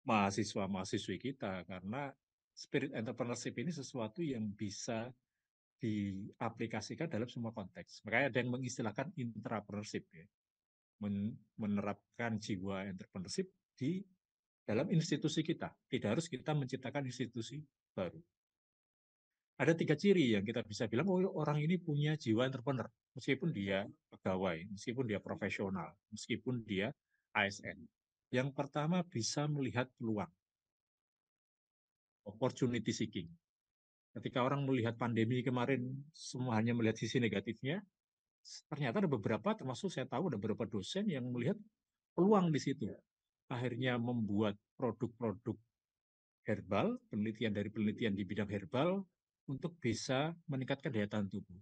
mahasiswa-mahasiswi kita, karena spirit entrepreneurship ini sesuatu yang bisa diaplikasikan dalam semua konteks. Makanya ada yang mengistilahkan intrapreneurship, ya. Menerapkan jiwa entrepreneurship di dalam institusi kita. Tidak harus kita menciptakan institusi baru. Ada 3 ciri yang kita bisa bilang, oh orang ini punya jiwa entrepreneur. Meskipun dia pegawai, meskipun dia profesional, meskipun dia ASN. Yang pertama bisa melihat peluang. Opportunity seeking. Ketika orang melihat pandemi kemarin, semua hanya melihat sisi negatifnya, ternyata ada beberapa, termasuk saya tahu ada beberapa dosen yang melihat peluang di situ. Akhirnya membuat produk-produk herbal, penelitian dari penelitian di bidang herbal, untuk bisa meningkatkan daya tahan tubuh.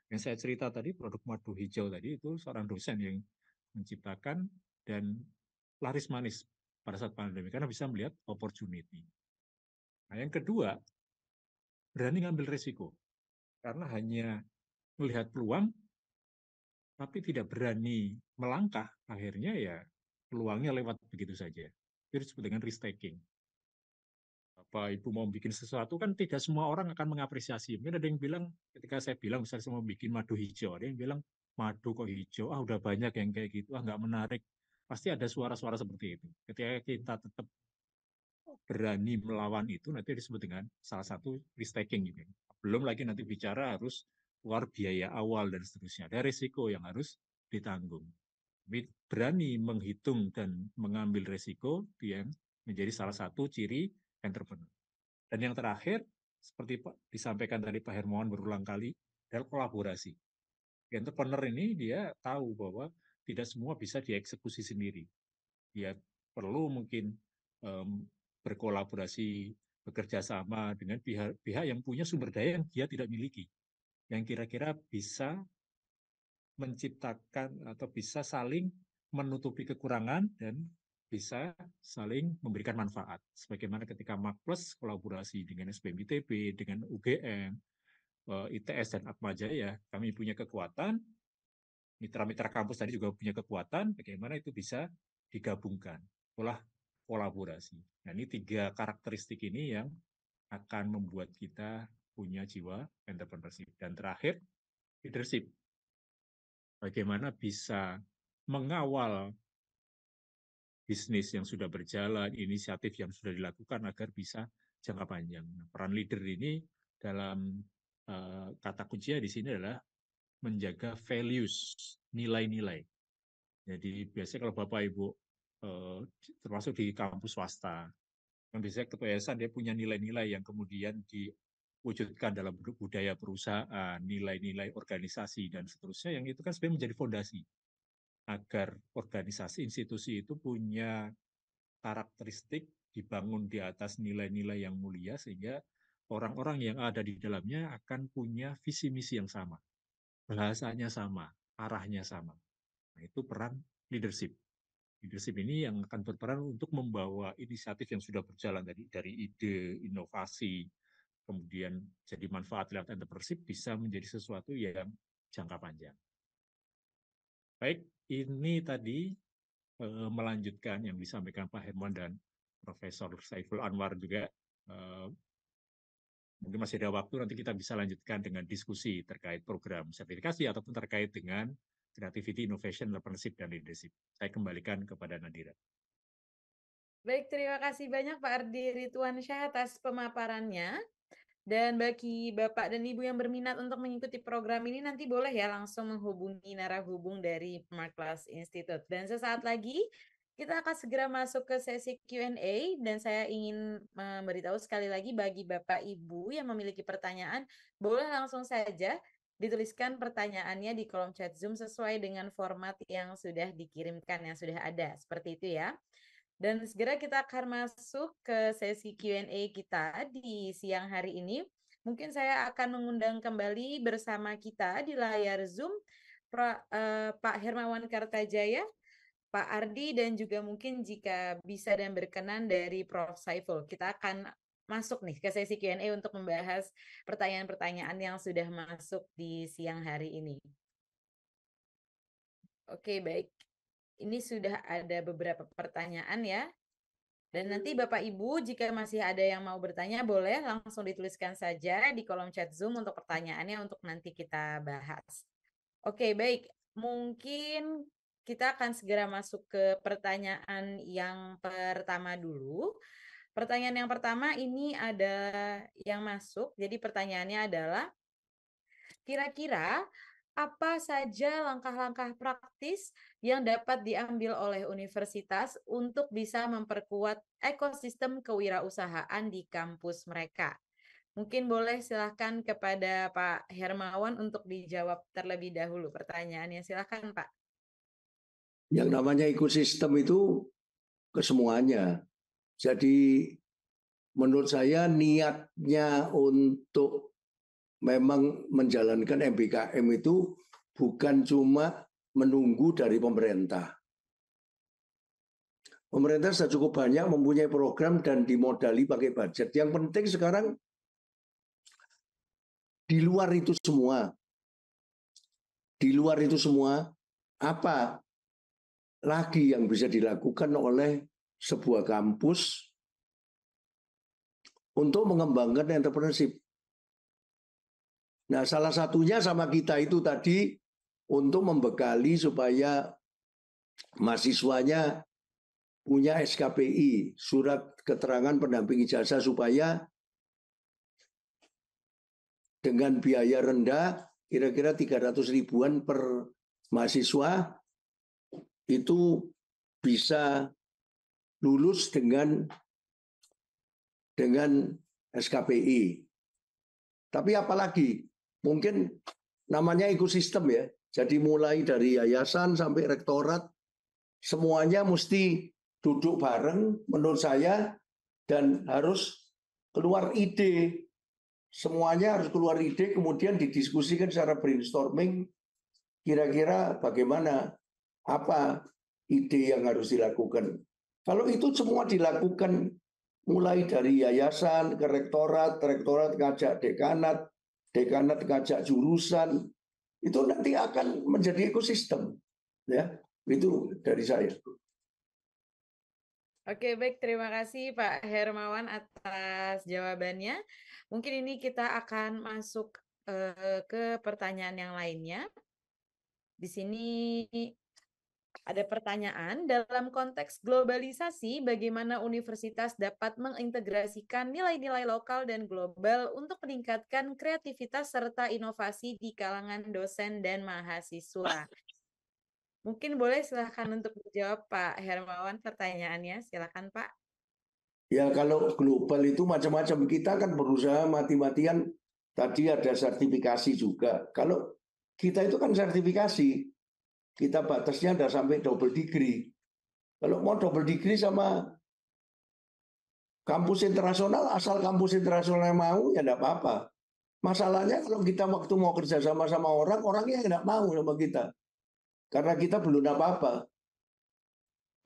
Yang saya cerita tadi, produk madu hijau tadi, itu seorang dosen yang menciptakan dan laris manis pada saat pandemi, karena bisa melihat opportunity. Nah, yang kedua, berani ngambil risiko. Karena hanya melihat peluang, tapi tidak berani melangkah, akhirnya ya peluangnya lewat begitu saja. Itu disebut dengan risk taking. Bapak Ibu mau bikin sesuatu kan tidak semua orang akan mengapresiasi. Mungkin ada yang bilang, ketika saya bilang misalnya saya mau bikin madu hijau, ada yang bilang madu kok hijau, udah banyak yang kayak gitu, nggak menarik. Pasti ada suara-suara seperti itu. Ketika kita tetap berani melawan itu, nanti disebut dengan salah satu risk taking gitu. Belum lagi nanti bicara harus keluar biaya awal dan seterusnya. Ada risiko yang harus ditanggung. Tapi berani menghitung dan mengambil risiko itu yang menjadi salah satu ciri entrepreneur. Dan yang terakhir, seperti disampaikan tadi Pak Hermawan berulang kali, adalah kolaborasi. Entrepreneur ini dia tahu bahwa tidak semua bisa dieksekusi sendiri. Dia perlu mungkin berkolaborasi, bekerja sama dengan pihak yang punya sumber daya yang dia tidak miliki, yang kira-kira bisa menciptakan atau bisa saling menutupi kekurangan dan bisa saling memberikan manfaat. Sebagaimana ketika Makplus kolaborasi dengan SBM ITB, dengan UGM, ITS, dan Atmajaya, kami punya kekuatan, mitra-mitra kampus tadi juga punya kekuatan, bagaimana itu bisa digabungkan, olah kolaborasi. Nah, ini 3 karakteristik ini yang akan membuat kita punya jiwa entrepreneurship. Dan terakhir, leadership. Bagaimana bisa mengawal bisnis yang sudah berjalan, inisiatif yang sudah dilakukan agar bisa jangka panjang. Nah, peran leader ini dalam kata kuncinya di sini adalah menjaga values, nilai-nilai. Jadi biasanya kalau Bapak Ibu termasuk di kampus swasta, yang biasanya ketua yayasan dia punya nilai-nilai yang kemudian diwujudkan dalam budaya perusahaan, nilai-nilai organisasi dan seterusnya, yang itu kan sebenarnya menjadi fondasi agar organisasi institusi itu punya karakteristik dibangun di atas nilai-nilai yang mulia sehingga orang-orang yang ada di dalamnya akan punya visi misi yang sama, bahasanya sama, arahnya sama. Nah, itu peran leadership. Leadership ini yang akan berperan untuk membawa inisiatif yang sudah berjalan dari ide, inovasi, kemudian jadi manfaat lewat entrepreneurship bisa menjadi sesuatu yang jangka panjang. Baik, ini tadi melanjutkan yang disampaikan Pak Hermawan dan Profesor Saiful Anwar juga. Mungkin masih ada waktu, nanti kita bisa lanjutkan dengan diskusi terkait program sertifikasi ataupun terkait dengan creativity, innovation, entrepreneurship, dan leadership. Saya kembalikan kepada Nadira. Baik, terima kasih banyak Pak Ardi Ridwansyah atas pemaparannya. Dan bagi Bapak dan Ibu yang berminat untuk mengikuti program ini, nanti boleh ya langsung menghubungi narahubung dari Makplus Institute. Dan sesaat lagi kita akan segera masuk ke sesi Q&A, dan saya ingin memberitahu sekali lagi bagi Bapak Ibu yang memiliki pertanyaan, boleh langsung saja dituliskan pertanyaannya di kolom chat Zoom sesuai dengan format yang sudah dikirimkan, yang sudah ada. Seperti itu ya. Dan segera kita akan masuk ke sesi Q&A kita di siang hari ini. Mungkin saya akan mengundang kembali bersama kita di layar Zoom Pak Hermawan Kartajaya, Pak Ardi, dan juga mungkin jika bisa dan berkenan dari Prof. Saiful. Kita akan masuk nih ke sesi Q&A untuk membahas pertanyaan-pertanyaan yang sudah masuk di siang hari ini. Oke, baik. Ini sudah ada beberapa pertanyaan ya. Dan nanti Bapak Ibu jika masih ada yang mau bertanya boleh langsung dituliskan saja di kolom chat Zoom untuk pertanyaannya untuk nanti kita bahas. Oke, baik. Mungkin kita akan segera masuk ke pertanyaan yang pertama dulu. Pertanyaan yang pertama ini ada yang masuk. Jadi pertanyaannya adalah, kira-kira apa saja langkah-langkah praktis yang dapat diambil oleh universitas untuk bisa memperkuat ekosistem kewirausahaan di kampus mereka? Mungkin boleh silakan kepada Pak Hermawan untuk dijawab terlebih dahulu pertanyaannya. Silakan Pak. Yang namanya ekosistem itu kesemuanya. Jadi menurut saya niatnya untuk memang menjalankan MBKM itu bukan cuma menunggu dari pemerintah. Pemerintah sudah cukup banyak mempunyai program dan dimodali pakai budget. Yang penting sekarang di luar itu semua, apa lagi yang bisa dilakukan oleh sebuah kampus untuk mengembangkan entrepreneurship. Nah, salah satunya sama kita itu tadi untuk membekali supaya mahasiswanya punya SKPI, surat keterangan pendamping ijazah, supaya dengan biaya rendah, kira-kira 300 ribuan per mahasiswa, itu bisa lulus dengan SKPI. Tapi apalagi, mungkin namanya ekosistem ya. Jadi mulai dari yayasan sampai rektorat, semuanya mesti duduk bareng menurut saya, dan harus keluar ide. Semuanya harus keluar ide, kemudian didiskusikan secara brainstorming, kira-kira bagaimana, apa ide yang harus dilakukan. Kalau itu semua dilakukan mulai dari yayasan ke rektorat, rektorat ngajak dekanat, dekanat ngajak jurusan, itu nanti akan menjadi ekosistem. Ya, itu dari saya. Oke, baik. Terima kasih Pak Hermawan atas jawabannya. Mungkin ini kita akan masuk ke pertanyaan yang lainnya. Di sini ada pertanyaan, dalam konteks globalisasi, bagaimana universitas dapat mengintegrasikan nilai-nilai lokal dan global untuk meningkatkan kreativitas serta inovasi di kalangan dosen dan mahasiswa? Mungkin boleh silakan untuk dijawab Pak Hermawan pertanyaannya. Silakan Pak. Ya, kalau global itu macam-macam. Kita kan berusaha mati-matian. Tadi ada sertifikasi juga. Kalau kita itu kan sertifikasi, kita batasnya ada sampai double degree. Kalau mau double degree sama kampus internasional, asal kampus internasional mau, ya enggak apa-apa. Masalahnya kalau kita waktu mau kerja sama orang, orangnya enggak mau sama kita. Karena kita belum apa-apa.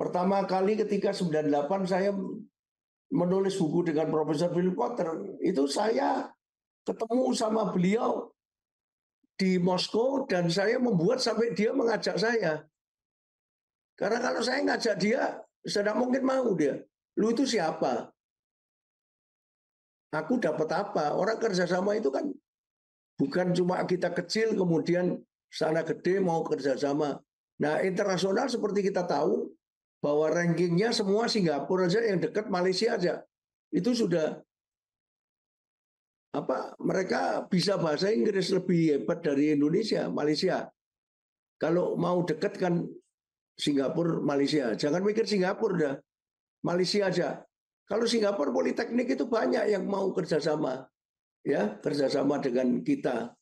Pertama kali ketika 98 saya menulis buku dengan Profesor Philip Kotler, itu saya ketemu sama beliau di Moskow dan saya membuat sampai dia mengajak saya. Karena kalau saya ngajak dia, saya tidak mungkin mau dia. Lu itu siapa? Aku dapat apa? Orang kerjasama itu kan bukan cuma kita kecil kemudian sana gede mau kerjasama. Nah, internasional seperti kita tahu bahwa rankingnya semua Singapura aja yang dekat, Malaysia aja itu sudah mereka bisa bahasa Inggris lebih hebat dari Indonesia, Malaysia. Kalau mau dekat kan Singapura, Malaysia. Jangan mikir Singapura dah, Malaysia aja. Kalau Singapura Politeknik itu banyak yang mau kerjasama, ya kerjasama dengan kita.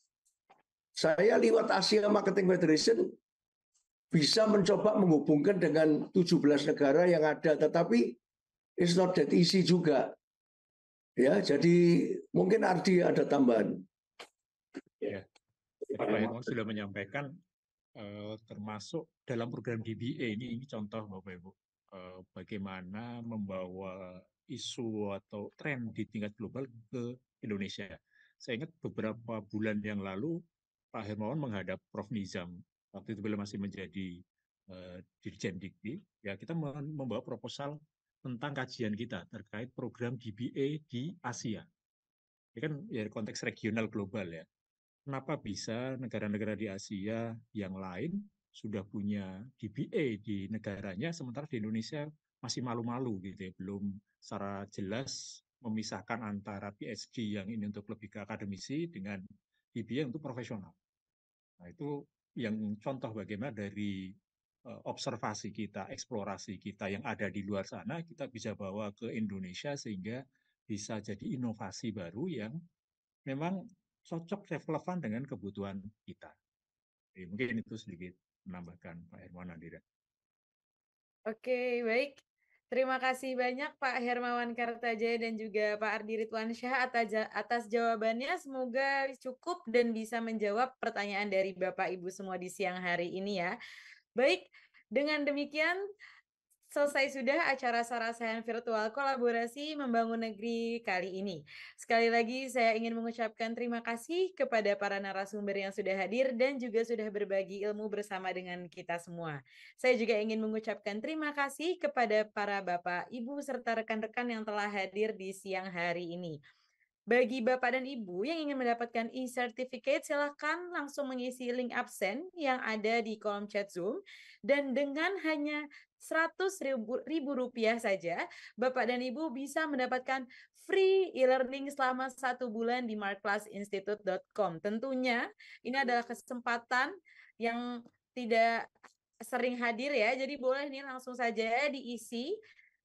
Saya lewat Asia Marketing Federation bisa mencoba menghubungkan dengan 17 negara yang ada, tetapi it's not that easy juga. Ya, jadi mungkin Ardi ada tambahan. Ya, Pak Hermawan sudah menyampaikan termasuk dalam program DBA ini contoh Bapak Ibu, bagaimana membawa isu atau tren di tingkat global ke Indonesia. Saya ingat beberapa bulan yang lalu Pak Hermawan menghadap Prof. Nizam, waktu itu beliau masih menjadi Dirjen Dikti, ya kita membawa proposal tentang kajian kita terkait program DBA di Asia. Ini kan ya konteks regional global ya. Kenapa bisa negara-negara di Asia yang lain sudah punya DBA di negaranya, sementara di Indonesia masih malu-malu gitu ya, belum secara jelas memisahkan antara PhD yang ini untuk lebih ke akademisi dengan DBA untuk profesional. Nah, itu yang contoh bagaimana dari observasi kita, eksplorasi kita yang ada di luar sana, kita bisa bawa ke Indonesia sehingga bisa jadi inovasi baru yang memang cocok relevan dengan kebutuhan kita. Jadi, mungkin itu sedikit menambahkan Pak Hermawan Nadira. Oke, baik. Terima kasih banyak Pak Hermawan Kartajaya dan juga Pak Ardi Ridwansyah atas jawabannya. Semoga cukup dan bisa menjawab pertanyaan dari Bapak Ibu semua di siang hari ini ya. Baik, dengan demikian Selesai sudah acara Sarasehan Virtual Kolaborasi Membangun Negeri kali ini. Sekali lagi saya ingin mengucapkan terima kasih kepada para narasumber yang sudah hadir dan juga sudah berbagi ilmu bersama dengan kita semua. Saya juga ingin mengucapkan terima kasih kepada para Bapak, Ibu, serta rekan-rekan yang telah hadir di siang hari ini. Bagi Bapak dan Ibu yang ingin mendapatkan e-certificate, silakan langsung mengisi link absen yang ada di kolom chat Zoom. Dan dengan hanya Rp100.000 saja, Bapak dan Ibu bisa mendapatkan free e-learning selama 1 bulan di markclassinstitute.com. Tentunya ini adalah kesempatan yang tidak sering hadir ya, jadi boleh nih langsung saja diisi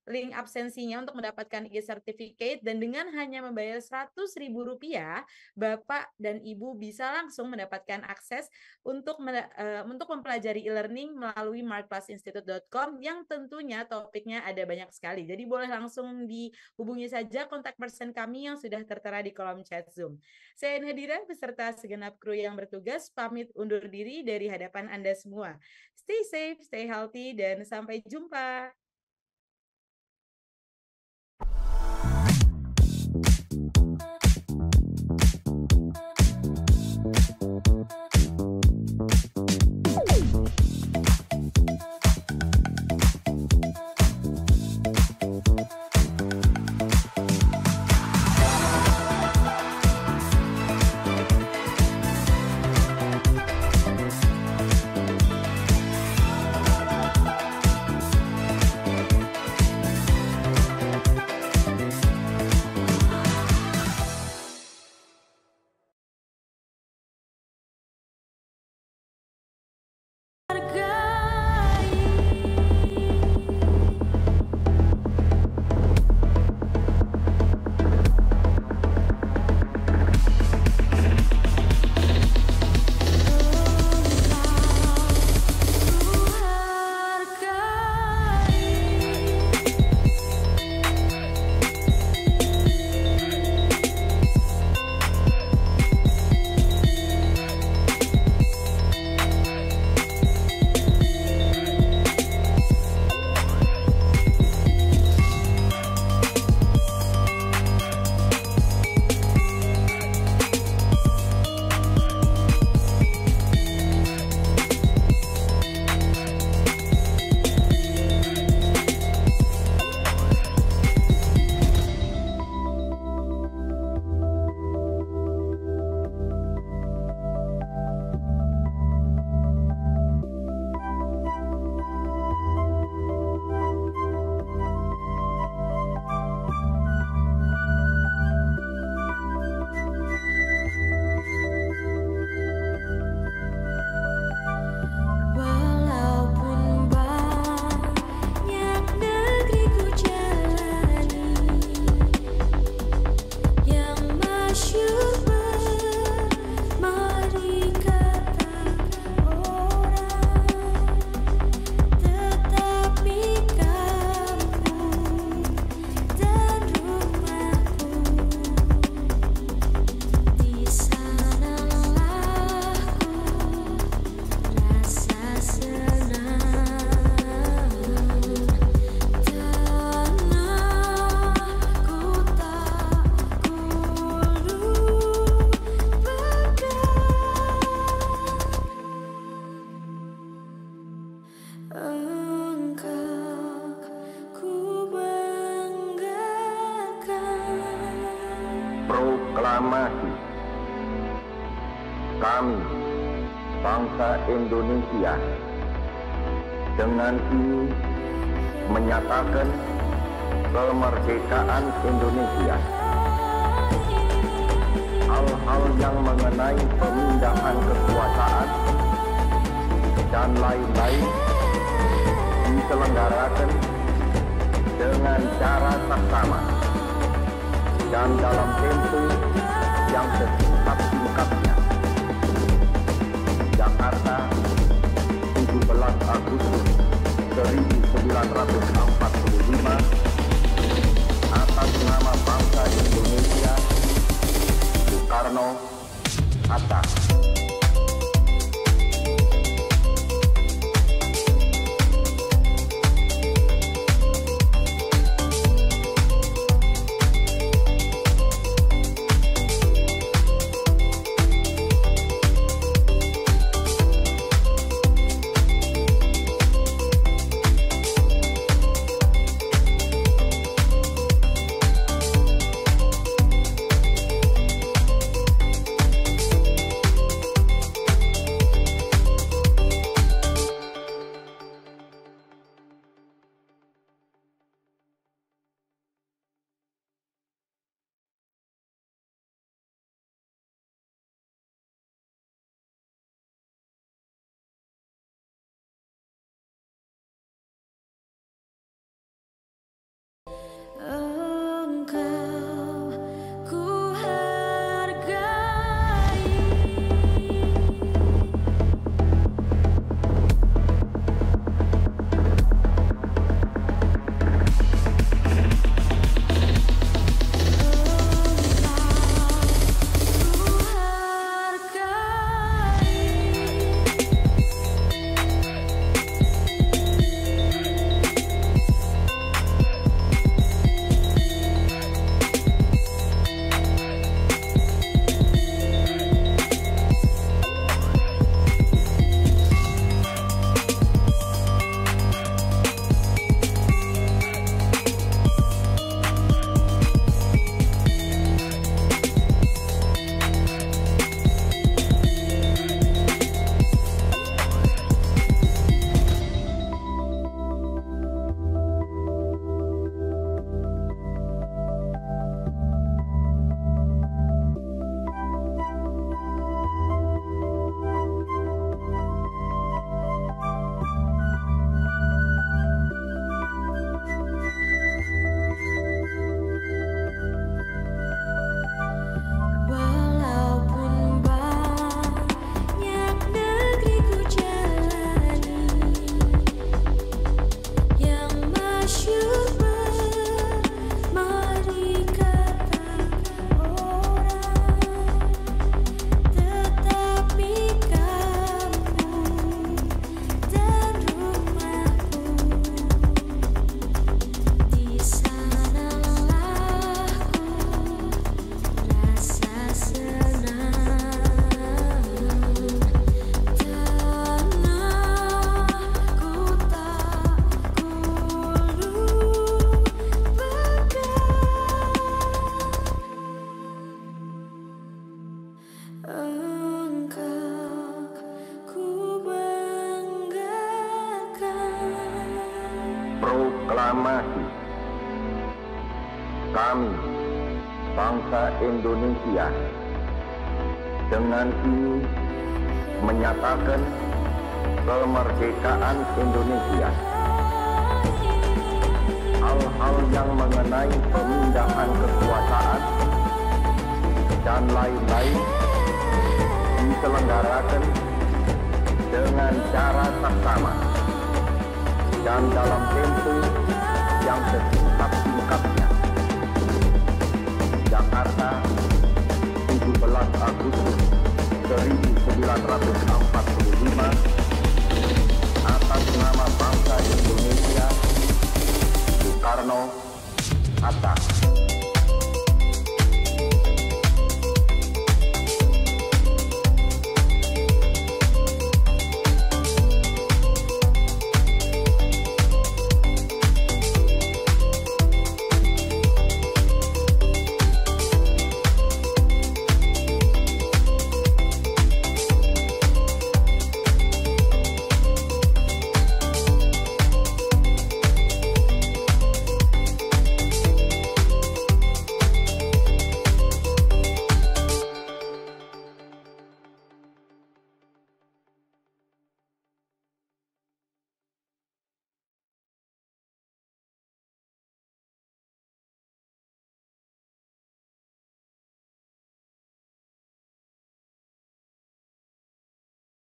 link absensinya untuk mendapatkan e-certificate, dan dengan hanya membayar Rp100.000, Bapak dan Ibu bisa langsung mendapatkan akses untuk mempelajari e-learning melalui markclassinstitute.com yang tentunya topiknya ada banyak sekali. Jadi boleh langsung dihubungi saja kontak person kami yang sudah tertera di kolom chat Zoom. Saya Nadira beserta segenap kru yang bertugas pamit undur diri dari hadapan Anda semua. Stay safe, stay healthy, dan sampai jumpa. Proklamasi. Kami, bangsa Indonesia, dengan ini menyatakan kemerdekaan Indonesia. Hal-hal yang mengenai pemindahan kekuasaan dan lain-lain diselenggarakan dengan cara saksama dan dalam tempo yang sesingkat-singkatnya. Jakarta, 17 Agustus 1945, atas nama bangsa Indonesia, Soekarno, Hatta. Proklamasi. Kami, bangsa Indonesia, dengan ini menyatakan kemerdekaan Indonesia. Hal-hal yang mengenai pemindahan kekuasaan dan lain-lain diselenggarakan dengan cara seksama dan dalam tempo yang sesingkat-singkatnya. Jakarta, 17 Agustus 1945, atas nama bangsa Indonesia, Soekarno, Hatta.